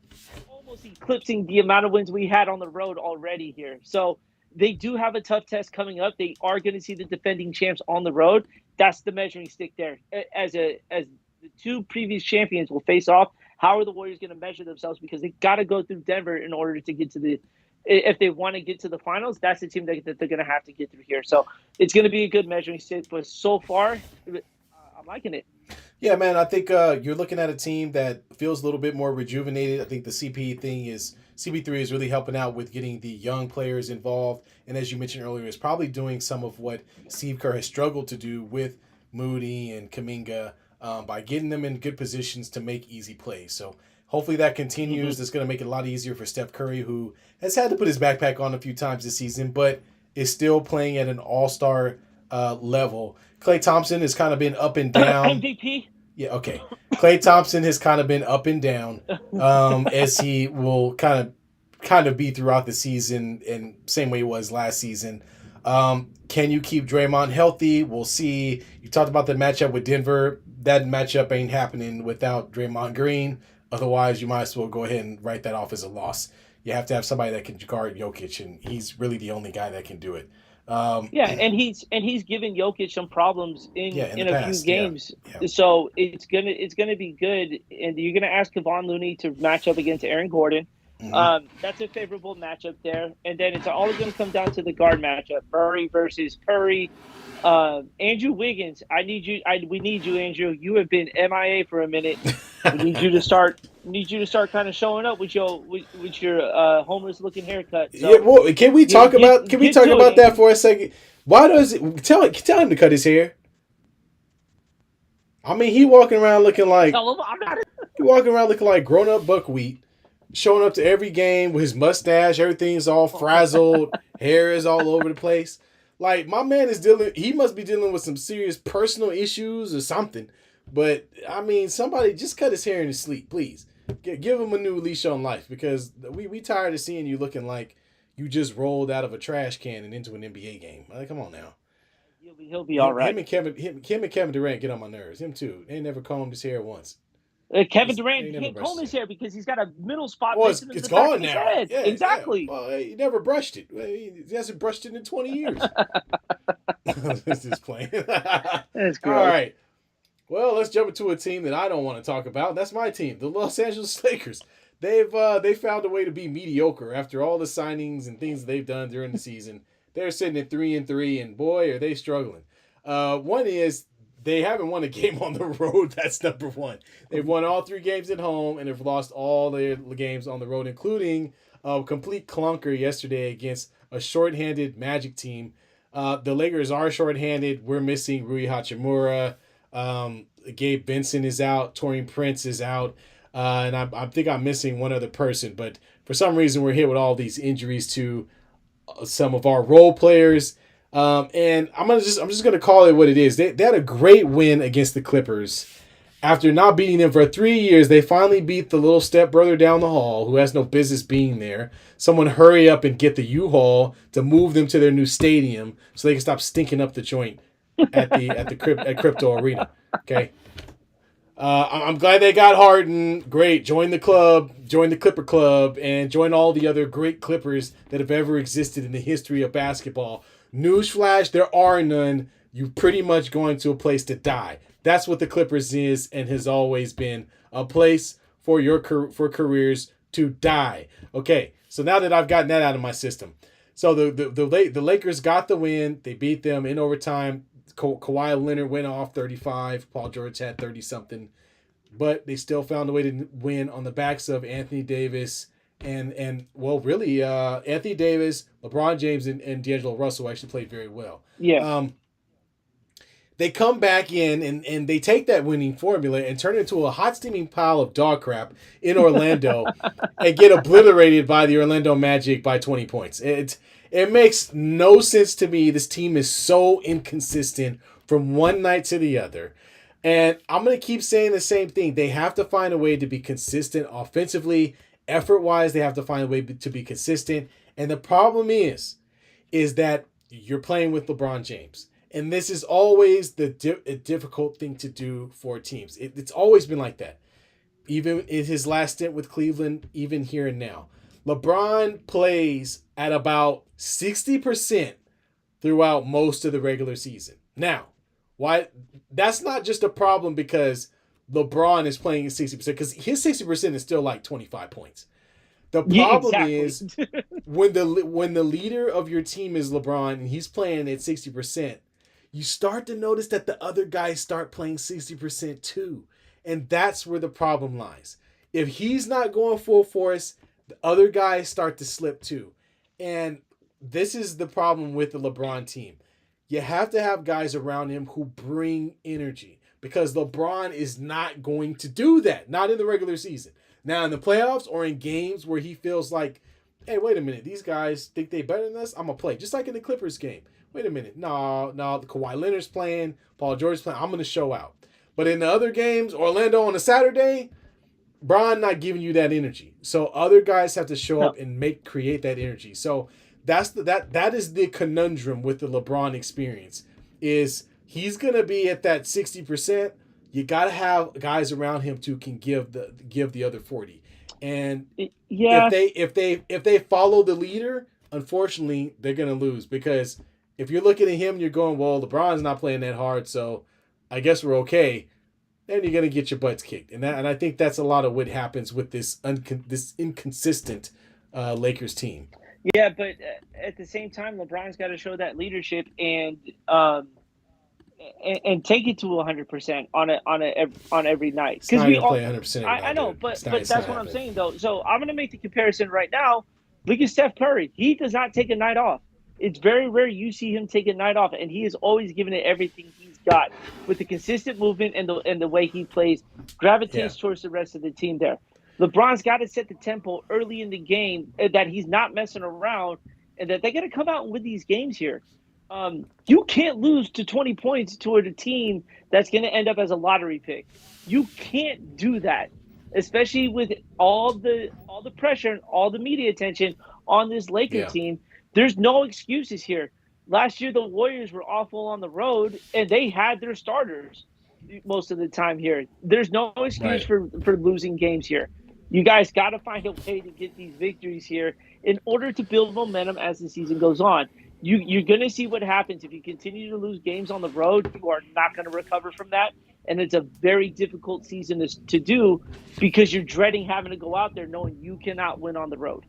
Almost eclipsing the amount of wins we had on the road already here. So they do have a tough test coming up. They are going to see the defending champs on the road. That's the measuring stick there. As the 2 previous champions will face off how are the Warriors going to measure themselves? Because they got to go through Denver in order to get to the. If they want to get to the finals, that's the team that they're going to have to get through here. So it's going to be a good measuring stick. But so far, I'm liking it. Yeah, man, I think you're looking at a team that feels a little bit more rejuvenated. I think the CP3 is really helping out with getting the young players involved. And as you mentioned earlier, is probably doing some of what Steve Kerr has struggled to do with Moody and Kuminga by getting them in good positions to make easy plays. So hopefully that continues. Mm-hmm. It's going to make it a lot easier for Steph Curry, who has had to put his backpack on a few times this season, but is still playing at an all-star level. Klay Thompson has kind of been up and down. MVP. Yeah, okay. Klay Thompson has kind of been up and down, as he will kind of be throughout the season, and same way he was last season. Can you keep Draymond healthy? We'll see. You talked about the matchup with Denver. That matchup ain't happening without Draymond Green. Otherwise, you might as well go ahead and write that off as a loss. You have to have somebody that can guard Jokic, and he's really the only guy that can do it. And he's given Jokic some problems in a past, few games. Yeah. So it's gonna be good. And you're gonna ask Kevon Looney to match up against Aaron Gordon. Mm-hmm. That's a favorable matchup there. And then it's always gonna come down to the guard matchup: Murray versus Curry. Andrew Wiggins, we need you, Andrew. You have been MIA for a minute. We need you to start. Kind of showing up with your homeless looking haircut. So, yeah, well, can we talk about that for a second? Why does it tell him to cut his hair? I mean, he walking around looking like grown up buckwheat, showing up to every game with his mustache. Everything's all frazzled, hair is all over the place. Like, my man he must be dealing with some serious personal issues or something. But, I mean, somebody just cut his hair in his sleep, please. Give him a new leash on life, because we tired of seeing you looking like you just rolled out of a trash can and into an NBA game. Like, come on now. He'll be all right. Him and Kevin Durant get on my nerves. Him too. They never combed his hair once. Kevin Durant can't comb his hair because he's got a middle spot. Well, it's gone now. Yeah, exactly. Yeah. Well, he never brushed it. He hasn't brushed it in 20 years. This is playing. That's great. All right. Well, let's jump into a team that I don't want to talk about. That's my team, the Los Angeles Lakers. They found a way to be mediocre after all the signings and things they've done during the season. They're sitting at 3-3, and boy, are they struggling. One is they haven't won a game on the road. That's number one. They've won all 3 games at home, and have lost all their games on the road, including a complete clunker yesterday against a shorthanded Magic team. The Lakers are shorthanded. We're missing Rui Hachimura. Gabe Vincent is out. Taurean Prince is out. And I think I'm missing one other person. But for some reason, we're hit with all these injuries to some of our role players. And I'm just gonna call it what it is. They had a great win against the Clippers. After not beating them for 3 years, they finally beat the little stepbrother down the hall who has no business being there. Someone hurry up and get the U-Haul to move them to their new stadium so they can stop stinking up the joint at Crypto Arena. Okay. I'm glad they got Harden. Great. Join the club. Join the Clipper Club. And join all the other great Clippers that have ever existed in the history of basketball. Newsflash, there are none. You're pretty much going to a place to die. That's what the Clippers is and has always been, a place for for careers to die. Okay, so now that I've gotten that out of my system. So the Lakers got the win. They beat them in overtime. Kawhi Leonard went off 35. Paul George had 30-something. But they still found a way to win on the backs of Anthony Davis and really Anthony Davis, LeBron James, and D'Angelo Russell actually played very well. Yeah. They come back in and they take that winning formula and turn it into a hot steaming pile of dog crap in Orlando and get obliterated by the Orlando Magic by 20 points. It makes no sense to me. This team is so inconsistent from one night to the other. And I'm going to keep saying the same thing. They have to find a way to be consistent offensively. Effort-wise, they have to find a way to be consistent. And the problem is that you're playing with LeBron James. And this is always a difficult thing to do for teams. It's always been like that. Even in his last stint with Cleveland, even here and now. LeBron plays at about 60% throughout most of the regular season. Now, why? That's not just a problem because LeBron is playing at 60% because his 60% is still like 25 points. The Yeah, problem exactly. is when the leader of your team is LeBron and he's playing at 60%, you start to notice that the other guys start playing 60% too. And that's where the problem lies. If he's not going full force, the other guys start to slip too. And this is the problem with the LeBron team. You have to have guys around him who bring energy because LeBron is not going to do that, not in the regular season. Now, in the playoffs or in games where he feels like, hey, wait a minute, these guys think they better than us, I'm going to play. Just like in the Clippers game. Wait a minute. No, the Kawhi Leonard's playing, Paul George's playing. I'm going to show out. But in the other games, Orlando on a Saturday, Bron not giving you that energy. So other guys have to show up and create that energy. So that is the conundrum with the LeBron experience. Is he's gonna be at that 60%. You gotta have guys around him who can give the other 40. And Yeah, if they follow the leader, unfortunately, they're gonna lose because if you're looking at him, you're going, well, LeBron's not playing that hard, so I guess we're okay. Then you're gonna get your butts kicked, and I think that's a lot of what happens with this inconsistent Lakers team. yeah, but at the same time, LeBron's got to show that leadership and take it to 100% on every night It's because not we even all. play 100% every I night, know, dude. but It's not that's what I'm happening. saying though. So I'm gonna make the comparison right now. Look at Steph Curry. He does not take a night off. It's very rare you see him take a night off, and he is always giving it everything he's got with the consistent movement and the way he plays, Yeah, gravitates towards the rest of the team there. LeBron's got to set the tempo early in the game that he's not messing around and that they're going to come out and win these games here. You can't lose to 20 points toward a team that's going to end up as a lottery pick. You can't do that, especially with all the pressure and all the media attention on this Laker yeah, team. There's no excuses here. Last year, the Warriors were awful on the road, and they had their starters most of the time here. There's no excuse right. for losing games here. You guys got to find a way to get these victories here in order to build momentum as the season goes on. You're going to see what happens if you continue to lose games on the road. You are not going to recover from that, and it's a very difficult season to do because you're dreading having to go out there knowing you cannot win on the road.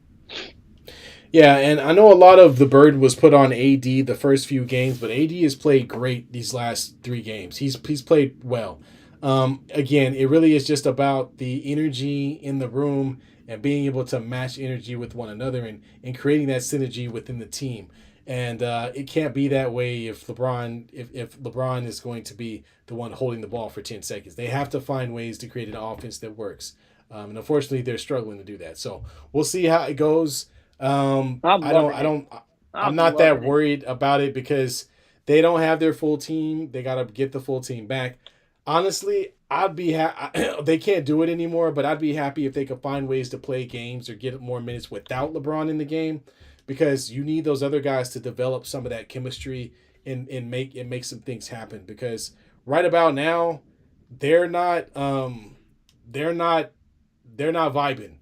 Yeah, and I know a lot of the burden was put on AD the first few games, but AD has played great these last 3 games. He's played well. Again, it really is just about the energy in the room and being able to match energy with one another and creating that synergy within the team. And it can't be that way if LeBron is going to be the one holding the ball for 10 seconds. They have to find ways to create an offense that works. And unfortunately, they're struggling to do that. So we'll see how it goes. I'm I don't, loving I it. don't, I'm I'm not that loving it. worried about it because they don't have their full team. They got to get the full team back. Honestly, I'd be they can't do it anymore, but I'd be happy if they could find ways to play games or get more minutes without LeBron in the game because you need those other guys to develop some of that chemistry and make some things happen because right about now they're not they're not they're not vibing.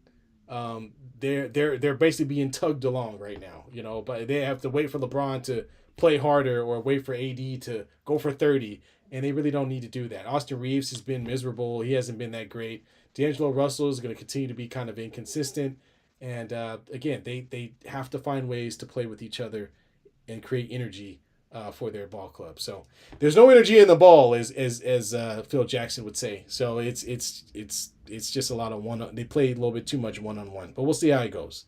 They're basically being tugged along right now, but they have to wait for LeBron to play harder or wait for AD to go for 30, and they really don't need to do that. Austin Reeves has been miserable. He hasn't been that great. D'Angelo Russell is going to continue to be kind of inconsistent. And again, they have to find ways to play with each other and create energy for their ball club. So there's no energy in the ball, as Phil Jackson would say. So it's just a lot of one. They play a little bit too much 1-on-1, but we'll see how it goes.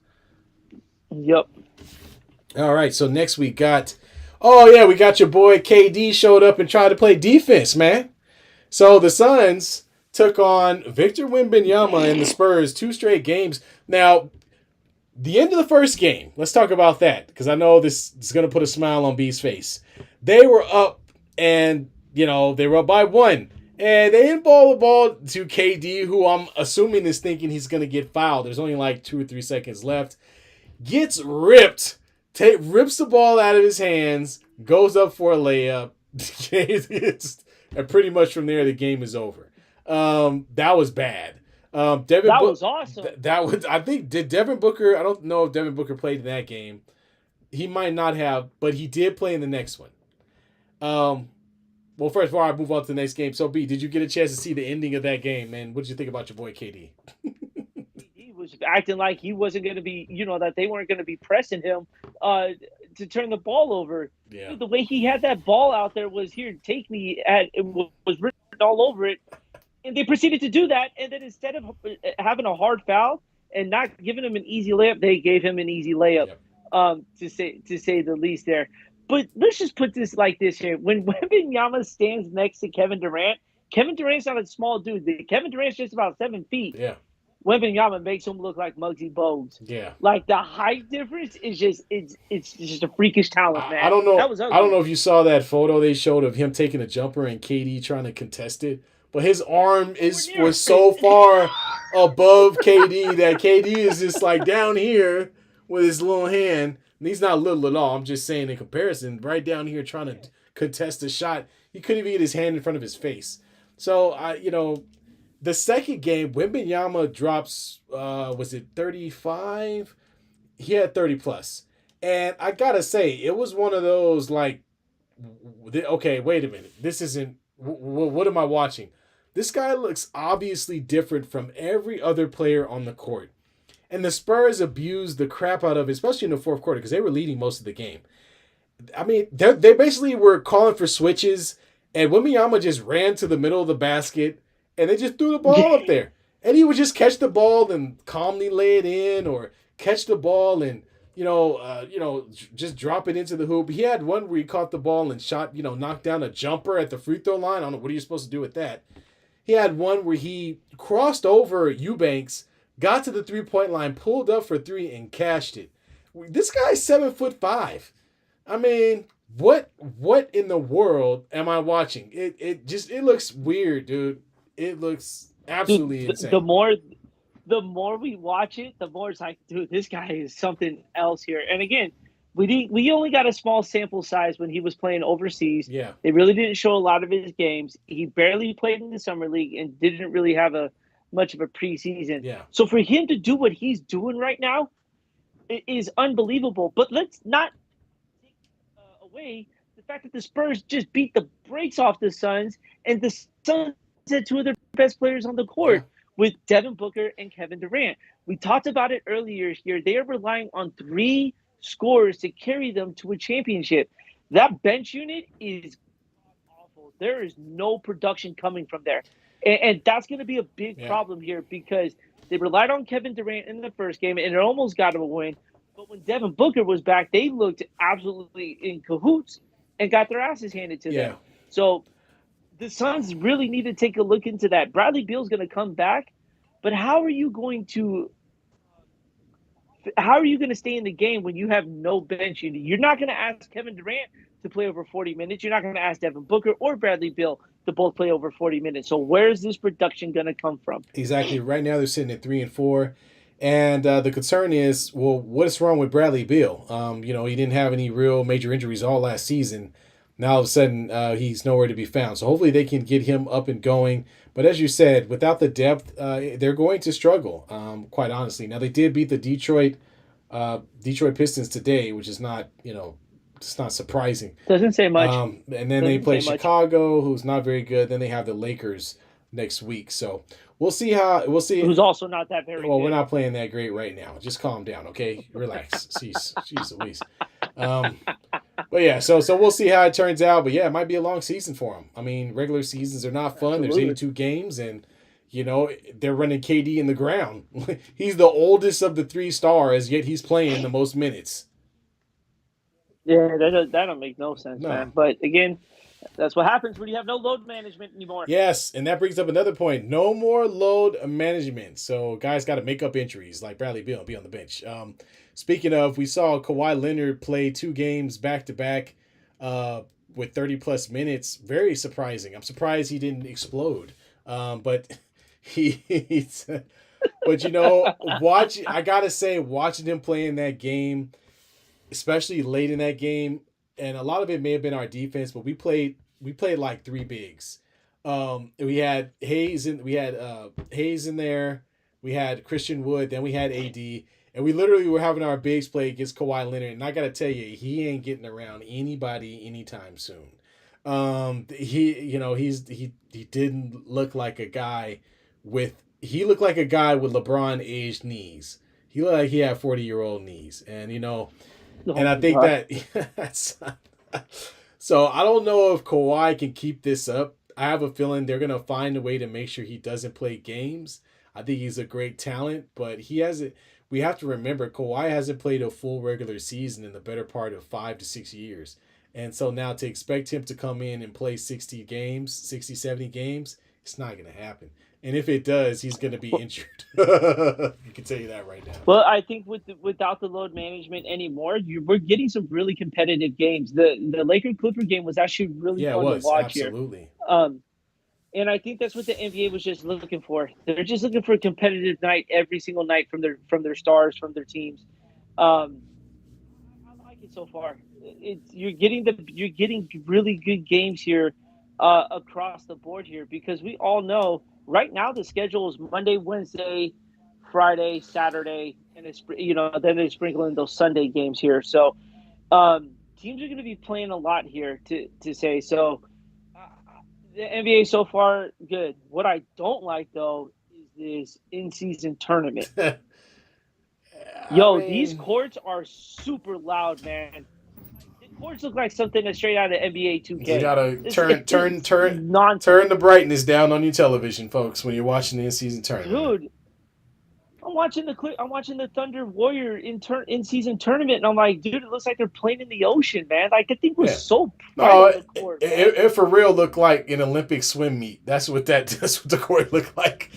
Yep. All right. So next we got, oh yeah, we got your boy KD showed up and tried to play defense, man. So the Suns took on Victor Wembanyama and the Spurs 2 straight games. Now, the end of the first game, let's talk about that because I know this is going to put a smile on B's face. They were up and, they were up by 1. And they didn't ball the ball to KD, who I'm assuming is thinking he's going to get fouled. There's only like 2 or 3 seconds left. Gets ripped. Rips the ball out of his hands. Goes up for a layup. And pretty much from there, the game is over. That was bad. That was awesome. That was, I think, did Devin Booker, I don't know if Devin Booker played in that game. He might not have, but he did play in the next one. Well, first, before I move on to the next game, so B, did you get a chance to see the ending of that game, man? What did you think about your boy KD? He was acting like he wasn't going to be, that they weren't going to be pressing him uh, to turn the ball over. Yeah. Dude, the way he had that ball out there was here, take me at it was written all over it, and they proceeded to do that. And then instead of having a hard foul and not giving him an easy layup, they gave him an easy layup. Yep. To say the least there. But let's just put this like this here: when Wembanyama stands next to Kevin Durant's not a small dude. Kevin Durant's just about 7 feet. Yeah. Wembanyama makes him look like Muggsy Bogues. Yeah. Like the height difference is it's just a freakish talent, man. I don't know. That was ugly. I don't know if you saw that photo they showed of him taking a jumper and KD trying to contest it, but his arm was so far above KD that KD is just like down here with his little hand. And he's not little at all. I'm just saying in comparison, right down here trying to contest a shot, he couldn't even get his hand in front of his face. So the second game, Wembanyama drops, was it 35? He had 30 plus. And I gotta say, it was one of those like, okay, wait a minute. This isn't, what am I watching? This guy looks obviously different from every other player on the court. And the Spurs abused the crap out of it, especially in the fourth quarter, because they were leading most of the game. I mean, they basically were calling for switches, and Wembanyama just ran to the middle of the basket, and they just threw the ball up there. And he would just catch the ball and calmly lay it in, or catch the ball and, just drop it into the hoop. He had one where he caught the ball and shot, knocked down a jumper at the free throw line. I don't know, what are you supposed to do with that? He had one where he crossed over Eubanks, got to the 3-point line, pulled up for three, and cashed it. This guy's 7'5". I mean, what in the world am I watching? It looks weird, dude. It looks absolutely insane. The more we watch it, the more it's like, dude, this guy is something else here. And again, we only got a small sample size when he was playing overseas. Yeah. They really didn't show a lot of his games. He barely played in the summer league and didn't really have much of a preseason. Yeah. So for him to do what he's doing right now is unbelievable. But let's not take away the fact that the Spurs just beat the brakes off the Suns, and the Suns had two of their best players on the court with Devin Booker and Kevin Durant. We talked about it earlier here. They are relying on 3 scorers to carry them to a championship. That bench unit is awful. There is no production coming from there. And that's going to be a big problem here because they relied on Kevin Durant in the first game, and it almost got them a win. But when Devin Booker was back, they looked absolutely in cahoots and got their asses handed to them. So the Suns really need to take a look into that. Bradley Beal's going to come back, but how are you going to stay in the game when you have no bench unit? You're not going to ask Kevin Durant to play over 40 minutes. You're not going to ask Devin Booker or Bradley Beal to both play over 40 minutes. So where's this production going to come from? Exactly. Right now they're sitting at 3 and 4. And the concern is, well, what is wrong with Bradley Beal? He didn't have any real major injuries all last season. Now all of a sudden he's nowhere to be found. So hopefully they can get him up and going. But as you said, without the depth, they're going to struggle, quite honestly. Now they did beat the Detroit Pistons today, which is not, it's not surprising. Doesn't say much. And then they play Chicago, who's not very good. Then they have the Lakers next week. So we'll see. Who's also not that very well, good. We're not playing that great right now. Just calm down, okay? Relax. Jeez Louise. But yeah, so we'll see how it turns out. But yeah, it might be a long season for them. I mean, regular seasons are not fun. Absolutely. There's 82 games, and they're running KD in the ground. He's the oldest of the 3 stars, yet he's playing the most minutes. Yeah, that don't make no sense, man. But again, that's what happens when you have no load management anymore. Yes, and that brings up another point. No more load management. So guys got to make up injuries like Bradley Beal and be on the bench. Speaking of, we saw Kawhi Leonard play 2 games back-to-back with 30-plus minutes. Very surprising. I'm surprised he didn't explode. But I got to say, watching him play in that game, especially late in that game, and a lot of it may have been our defense, but we played like 3 bigs. We had Hayes in there, we had Christian Wood, then we had AD, and we literally were having our bigs play against Kawhi Leonard, and I gotta tell you, he ain't getting around anybody anytime soon. He didn't look like a guy he looked like a guy with LeBron aged knees. He looked like he had 40-year-old knees, and Oh and I my think god. that that's so I don't know if Kawhi can keep this up. I have a feeling they're gonna find a way to make sure he doesn't play games. I think he's a great talent, but he hasn't. We have to remember Kawhi hasn't played a full regular season in the better part of 5 to 6 years. And so now to expect him to come in and play 60 games, 60, 70 games, it's not going to happen. And if it does, he's going to be Well, injured. You can tell you that right now. well, I think without the load management anymore, we're getting some really competitive games. The Laker Clipper game was actually really Yeah, it fun to was. watch here. Absolutely. Um, and I think that's what the NBA was just looking for. They're just looking for a competitive night every single night from their stars, from their teams. Um, I like it so far. You're getting really good games here across the board here because we all know right now the schedule is Monday, Wednesday, Friday, Saturday, and it's then they sprinkle in those Sunday games here. So teams are going to be playing a lot here to say so. Uh, the NBA so far good. What I don't like though is this in season tournament. I Yo, these mean, courts are super loud, man. The courts look like something that's straight out of NBA you 2K. gotta It's nonsense, turn the brightness down on your television, folks, when you're watching the in-season tournament. dude. I'm watching the Thunder Warrior in season tournament, and I'm like, dude, it looks like they're playing in the ocean, man. Like the thing was Yeah. so bright No, on the court, man. it for real looked like an Olympic swim meet. That's what the court looked like.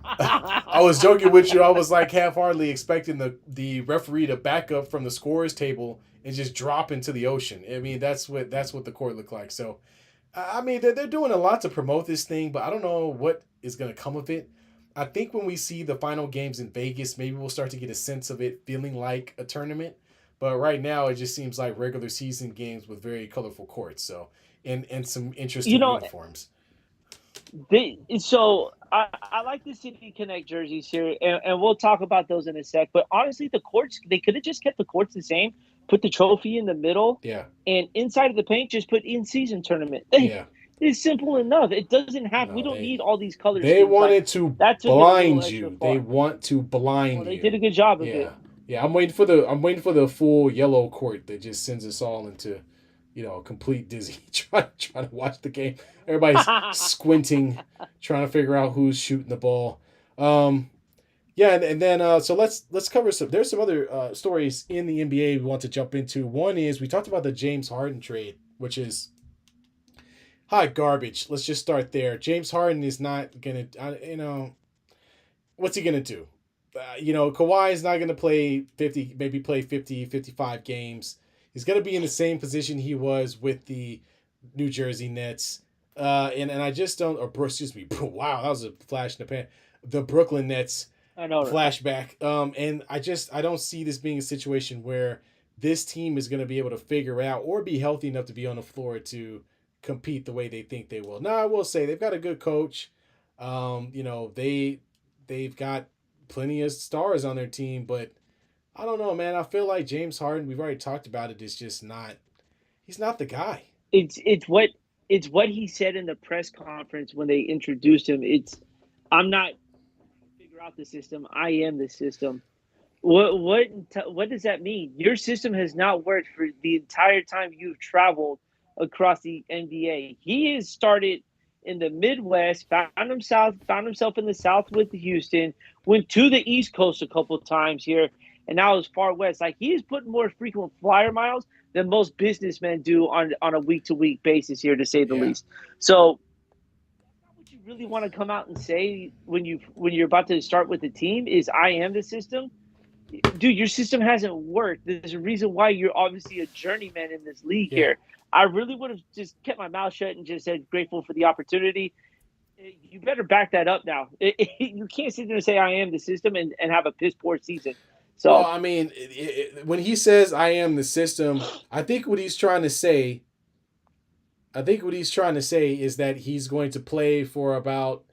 I was joking with you. I was like half-heartedly expecting the referee to back up from the scorers table and just drop into the ocean. I mean, that's what the court looked like. So, I mean, they're doing a lot to promote this thing, but I don't know what is going to come of it. I think when we see the final games in Vegas, maybe we'll start to get a sense of it feeling like a tournament. But right now, it just seems like regular season games with very colorful courts. So, and some you interesting know, uniforms. I like the City Connect jerseys here, and we'll talk about those in a sec. But honestly, the courts they could have just kept the courts the same, put the trophy in the middle, Yeah, and inside of the paint just put in season tournament. yeah. It's simple enough. It doesn't have. We No, don't need all these color they schemes. Like wanted to that took it a little blind extra you. They far. want to Well, blind they you. did a good job of Yeah, it. yeah. I'm waiting for the full yellow court that just sends us all into, complete dizzy. Trying to watch the game. Everybody's squinting, trying to figure out who's shooting the ball. Yeah, and then so let's cover some. There's some other stories in the NBA we want to jump into. One is we talked about the James Harden trade, which is hot garbage. Let's just start there. James Harden is not gonna, what's he gonna do? Kawhi is not gonna play 50, maybe play 50, 55 games. He's gonna be in the same position he was with the New Jersey Nets. And I just don't, or excuse me, wow, that was a flash in the pan. The Brooklyn Nets I know, right? flashback. And I don't see this being a situation where this team is going to be able to figure out or be healthy enough to be on the floor to compete the way they think they will. Now, I will say they've got a good coach. They've got plenty of stars on their team, but I don't know, man. I feel like James Harden, we've already talked about it, is just not. He's not the guy. It's what he said in the press conference when they introduced him. I'm not figure out the system. I am the system. What does that mean? Your system has not worked for the entire time you've traveled across the NBA. He has started in the Midwest, found himself in the South with Houston, went to the East Coast a couple of times here, and now is far west. Like he is putting more frequent flyer miles than most businessmen do on a week to week basis here, to say the Yeah. least. So that's not what you really want to come out and say when you're about to start with the team. Is I am the system, dude, your system hasn't worked. There's a reason why you're obviously a journeyman in this league Yeah. here. I really would have just kept my mouth shut and just said grateful for the opportunity. You better back that up now. You can't sit there and say I am the system and have a piss poor season. Well, So I mean, when he says "I am the system," I think what he's trying to say is that he's going to play for about,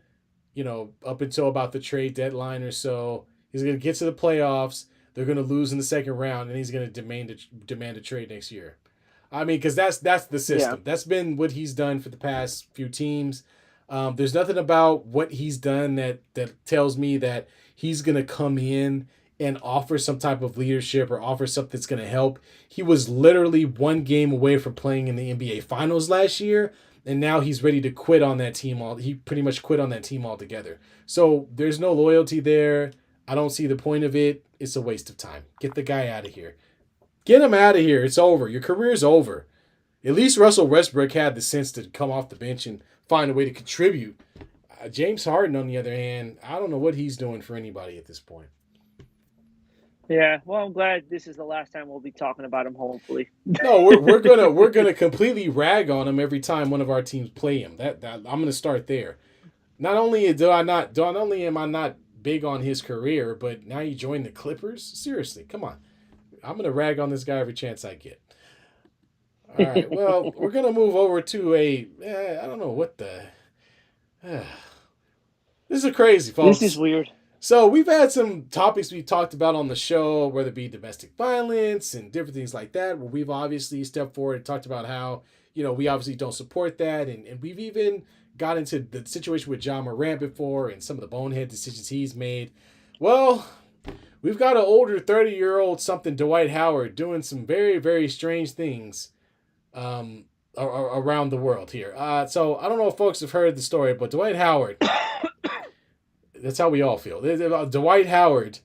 up until about the trade deadline or so. He's going to get to the playoffs. They're going to lose in the second round, and he's going to demand a trade next year. I mean, because that's the Yeah. system. That's been what he's done for the past few teams. There's nothing about what he's done that tells me that he's gonna come in and offer some type of leadership or offer something that's gonna help. He was literally one game away from playing in the NBA Finals last year, and now he's ready to quit on that team. He pretty much quit on that team altogether. So there's no loyalty there. I don't see the point of it. It's a waste of time. Get the guy out of here. Get him out of here. It's over. Your career's over. At least Russell Westbrook had the sense to come off the bench and find a way to contribute. James Harden, on the other hand, I don't know what he's doing for anybody at this point. Yeah. Well, I'm glad this is the last time we'll be talking about him. Hopefully. No, we're gonna completely rag on him every time one of our teams play him. That I'm gonna start there. Not only am I not big on his career, but now you join the Clippers. Seriously, come on. I'm gonna rag on this guy every chance I get. All right. Well, we're gonna move over to I don't know what the. This is crazy, folks. This is weird. So we've had some topics we talked about on the show, whether it be domestic violence and different things like that, where we've obviously stepped forward and talked about how, we obviously don't support that. And we've even got into the situation with John Morant before and some of the bonehead decisions he's made. Well, we've got an older 30-year-old something Dwight Howard doing some very, very strange things around the world here. So I don't know if folks have heard the story, but Dwight Howard, that's how we all feel. Dwight Howard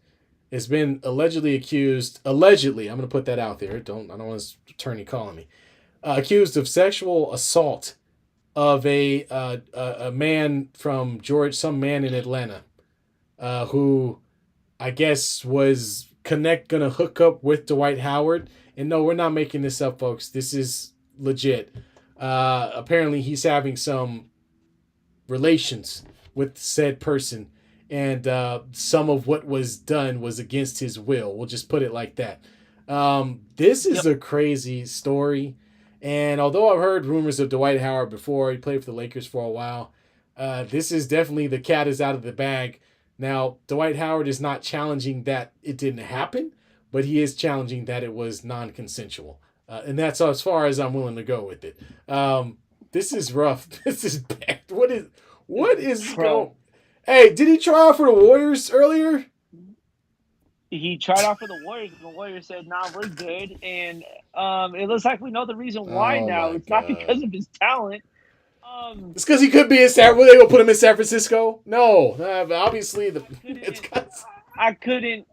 has been allegedly accused, I'm going to put that out there. I don't want his attorney calling me. Accused of sexual assault of a man from some man in Atlanta who I guess was gonna hook up with Dwight Howard. And no, we're not making this up, folks. This is legit. Apparently he's having some relations with said person, and some of what was done was against his will. We'll just put it like that. This is a crazy story. And although I've heard rumors of Dwight Howard before, he played for the Lakers for a while, this is definitely the cat is out of the bag. Now, Dwight Howard is not challenging that it didn't happen, but he is challenging that it was non-consensual. And that's as far as I'm willing to go with it. This is rough. This is bad. What is going? Hey, did he try out for the Warriors earlier? He tried out for the Warriors, and the Warriors said, "Nah, we're good." And it looks like we know the reason why now. It's not because of his talent. It's because he could be in San. Were they gonna put him in San Francisco? No, obviously I couldn't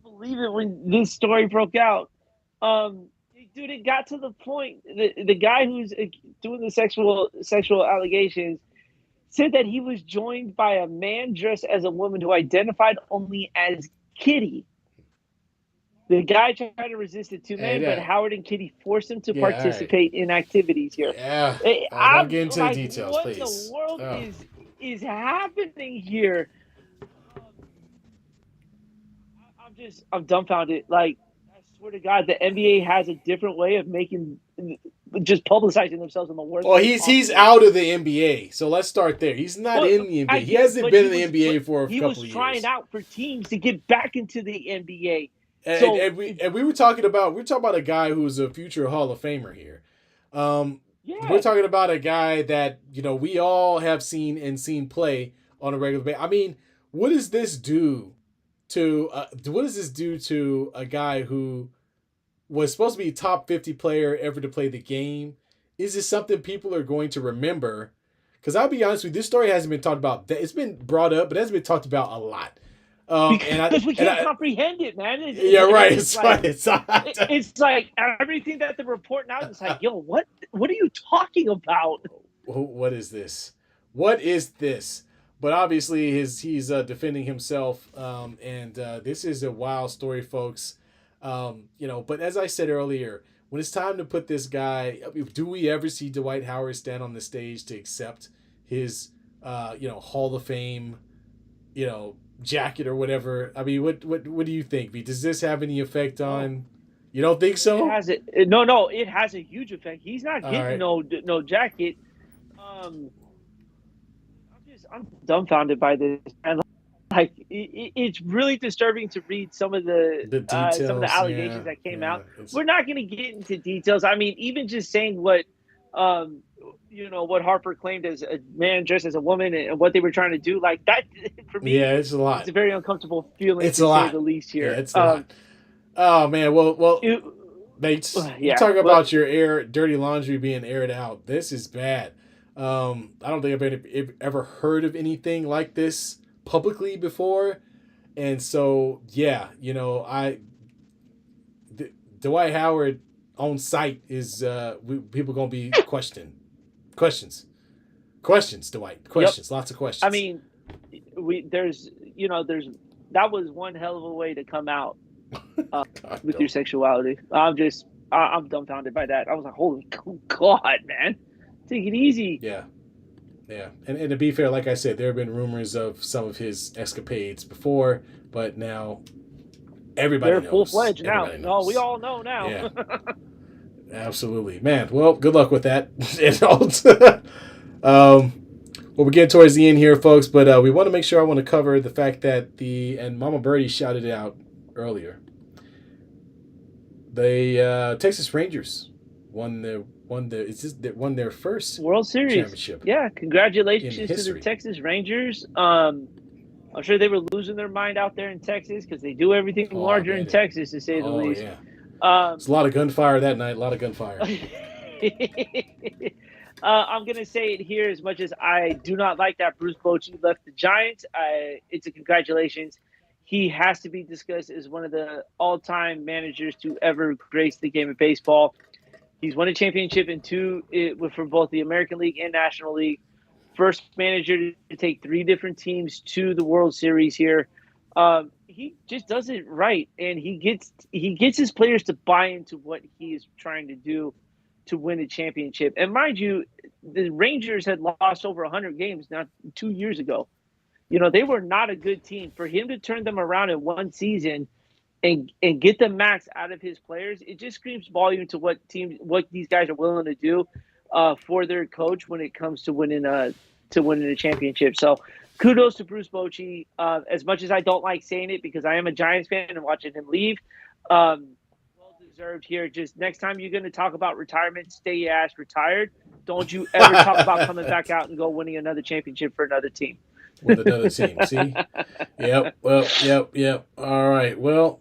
believe it when this story broke out. Dude, it got to the point. The guy who's doing the sexual allegations said that he was joined by a man dressed as a woman who identified only as Kitty. The guy tried to resist the two men, but Howard and Kitty forced him to participate in activities here. Yeah, don't get into the details, what please. What the world is happening here? I'm dumbfounded. Like, I swear to God, the NBA has a different way of just publicizing themselves in the worst. Well, he's out of the NBA, so let's start there. He's not in the NBA. He hasn't been in the NBA for a couple of years. He was trying out for teams to get back into the NBA. And we were talking about a guy who's a future Hall of Famer here. We're talking about a guy that we all have seen play on a regular basis. I mean, what does this do to a guy who was supposed to be a top 50 player ever to play the game? Is this something people are going to remember? Because I'll be honest with you, this story hasn't been talked about. It's been brought up, but it hasn't been talked about a lot. Because we can't comprehend it, man. It's like everything that the report now is like, yo, what are you talking about? What is this? What is this? But obviously, he's defending himself, and this is a wild story, folks. But as I said earlier, when it's time to put this guy, do we ever see Dwight Howard stand on the stage to accept his, Hall of Fame, jacket or whatever? I mean, what do you think, V? Does this have any effect on? You don't think so? No, it has a huge effect. He's not getting no jacket. I'm dumbfounded by this. And like it's really disturbing to read The some of the details, allegations yeah, that came yeah. out. We're not going to get into details. I mean, even just saying what um what Harper claimed as a man dressed as a woman and what they were trying to do, like that for me, Yeah, it's a it's lot. a very uncomfortable feeling It's to a say the lot. least Yeah, here. it's a lot. Oh man, well, It, mates, you yeah, talk but about your dirty laundry being aired out. This is bad. I don't think I've ever heard of anything like this publicly before, and so yeah, Dwight Howard on site is people gonna be questions, Dwight, yep. questions, lots of I questions. mean, there's that was one hell of a way to come out God, with your don't. sexuality. I'm dumbfounded by that. I was like, holy God, man, take it easy. Yeah. Yeah, and to be fair, like I said, there have been rumors of some of his escapades before, but now everybody They're full knows. fledged now. Everybody No, we knows. all know now. Yeah, absolutely, man. Well, good luck with that. Well, we're getting towards the end here, folks, but we want to make sure I want to cover the fact that and Mama Birdie shouted it out earlier. The Texas Rangers won their first World Series. championship Yeah, in congratulations to the history. Texas Rangers. I'm sure they were losing their mind out there in Texas because they do everything Oh, I larger in bet it. Texas, to say the Oh least. yeah. Um, There's a lot of gunfire that night. A lot of gunfire. I'm going to say it here as much as I do not like that Bruce Bochy left the Giants. It's a congratulations. He has to be discussed as one of the all-time managers to ever grace the game of baseball. He's won a championship for both the American League and National League. First manager to take 3 different teams to the World Series here. He just does it right, and he gets his players to buy into what he is trying to do to win a championship. And mind you, the Rangers had lost over 100 games now 2 years ago. They were not a good team. For him to turn them around in one season and get the max out of his players, it just screams volume to what these guys are willing to do for their coach when it comes to winning a championship. So kudos to Bruce Bochy. As much as I don't like saying it because I am a Giants fan and watching him leave, well deserved here. Just next time you're going to talk about retirement, stay your ass retired. Don't you ever talk about coming back out and go winning another championship for another team. With another team. See? Yep. Well, yep. All right. Well,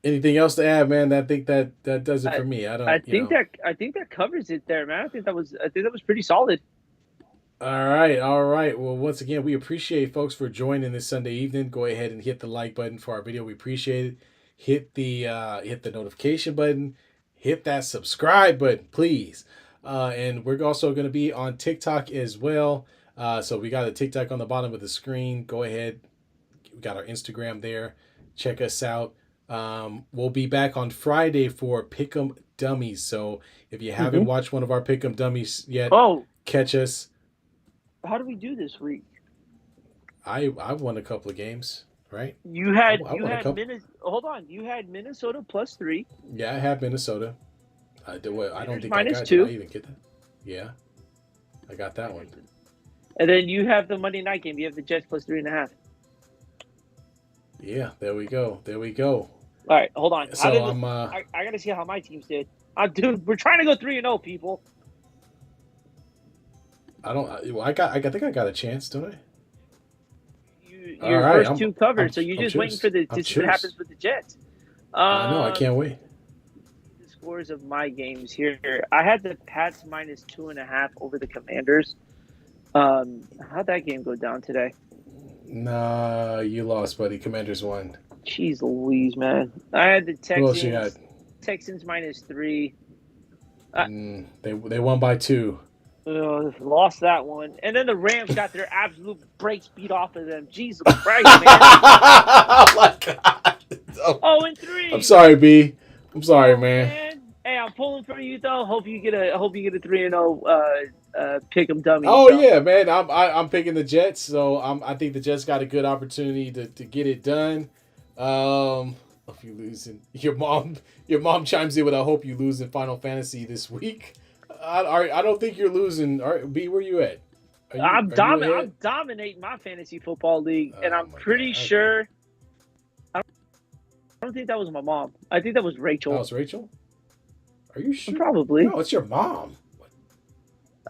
anything else to add, man? I think that does it for me. I think that covers it there, man. I think that was pretty solid. All right. Well, once again, we appreciate folks for joining this Sunday evening. Go ahead and hit the like button for our video. We appreciate it. Hit the notification button. Hit that subscribe button, please. And we're also going to be on TikTok as well. So we got a TikTok on the bottom of the screen. Go ahead. We got our Instagram there. Check us out. We'll be back on Friday for Pick'em Dummies. So if you haven't watched one of our Pick'em Dummies yet, catch us. How do we do this week? I won a couple of games, right? You had hold on. You had Minnesota +3. Yeah, I have Minnesota. I don't think I got. -2. Did I even get that? Yeah, I got that one. And then you have the Monday night game. You have the Jets +3.5. Yeah, there we go. All right, hold on. So I got to see how my teams did. Dude, we're trying to go 3-0, people. I think I got a chance, don't I? Your first 2 covered, so you're just waiting for to see what happens with the Jets. I know. I can't wait. The scores of my games here. I had the Pats -2.5 over the Commanders. How'd that game go down today? Nah, you lost, buddy. Commanders won. Jeez Louise, man. I had the Texans. Who else you had? Texans -3. They won by 2. Lost that one. And then the Rams got their absolute brakes beat off of them. Jesus Christ, man. Oh, my God. 0-3. I'm sorry, B. I'm sorry, man. Hey, I'm pulling for you, though. Hope you get a 3-0 pick'em dummy. Oh, so. Yeah, man. I'm picking the Jets, so I think the Jets got a good opportunity to get it done. If you losing, your mom chimes in with, "I hope you lose in Final Fantasy this week." I don't think you're losing. All right, B, where you at? I'm ahead? dominating my fantasy football league, and Oh I'm my pretty God. Okay. sure. I don't think that was my mom. I think that was Oh, Rachel. it's Rachel? Are you sure? Probably. No, it's your mom.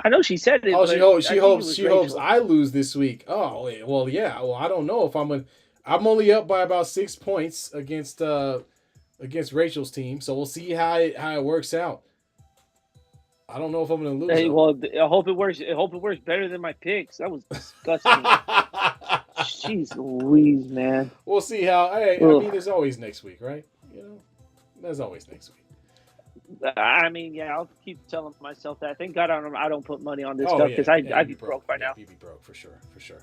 I know she said it, Oh, but I think it was she hopes Rachel. I lose this week. Oh, well, yeah. Well, I don't know if I'm only up by about 6 points against Rachel's team, so we'll see how it works out. I don't know if I'm gonna lose Hey, though. well, I hope it works. I hope it works better than my picks. That was disgusting. Jeez Louise, man. We'll see how. Hey, I mean, Ugh. there's always next week, right? There's always next week. I mean, yeah, I'll keep telling myself that. Thank God I don't put money on this Oh stuff yeah, because yeah, I'd you'd be be broke. broke by Yeah, now. you'd be broke for sure, for sure.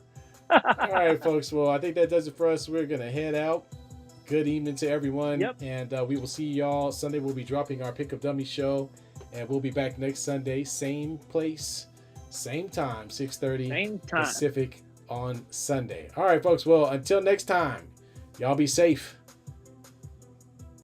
All right, folks. Well, I think that does it for us. We're gonna head out. Good evening to everyone, Yep. and we will see y'all Sunday. We'll be dropping our Pick of Dummy show, and we'll be back next Sunday, same place, same time, 6:30 Same time. Pacific on Sunday. All right, folks. Well, until next time, y'all be safe.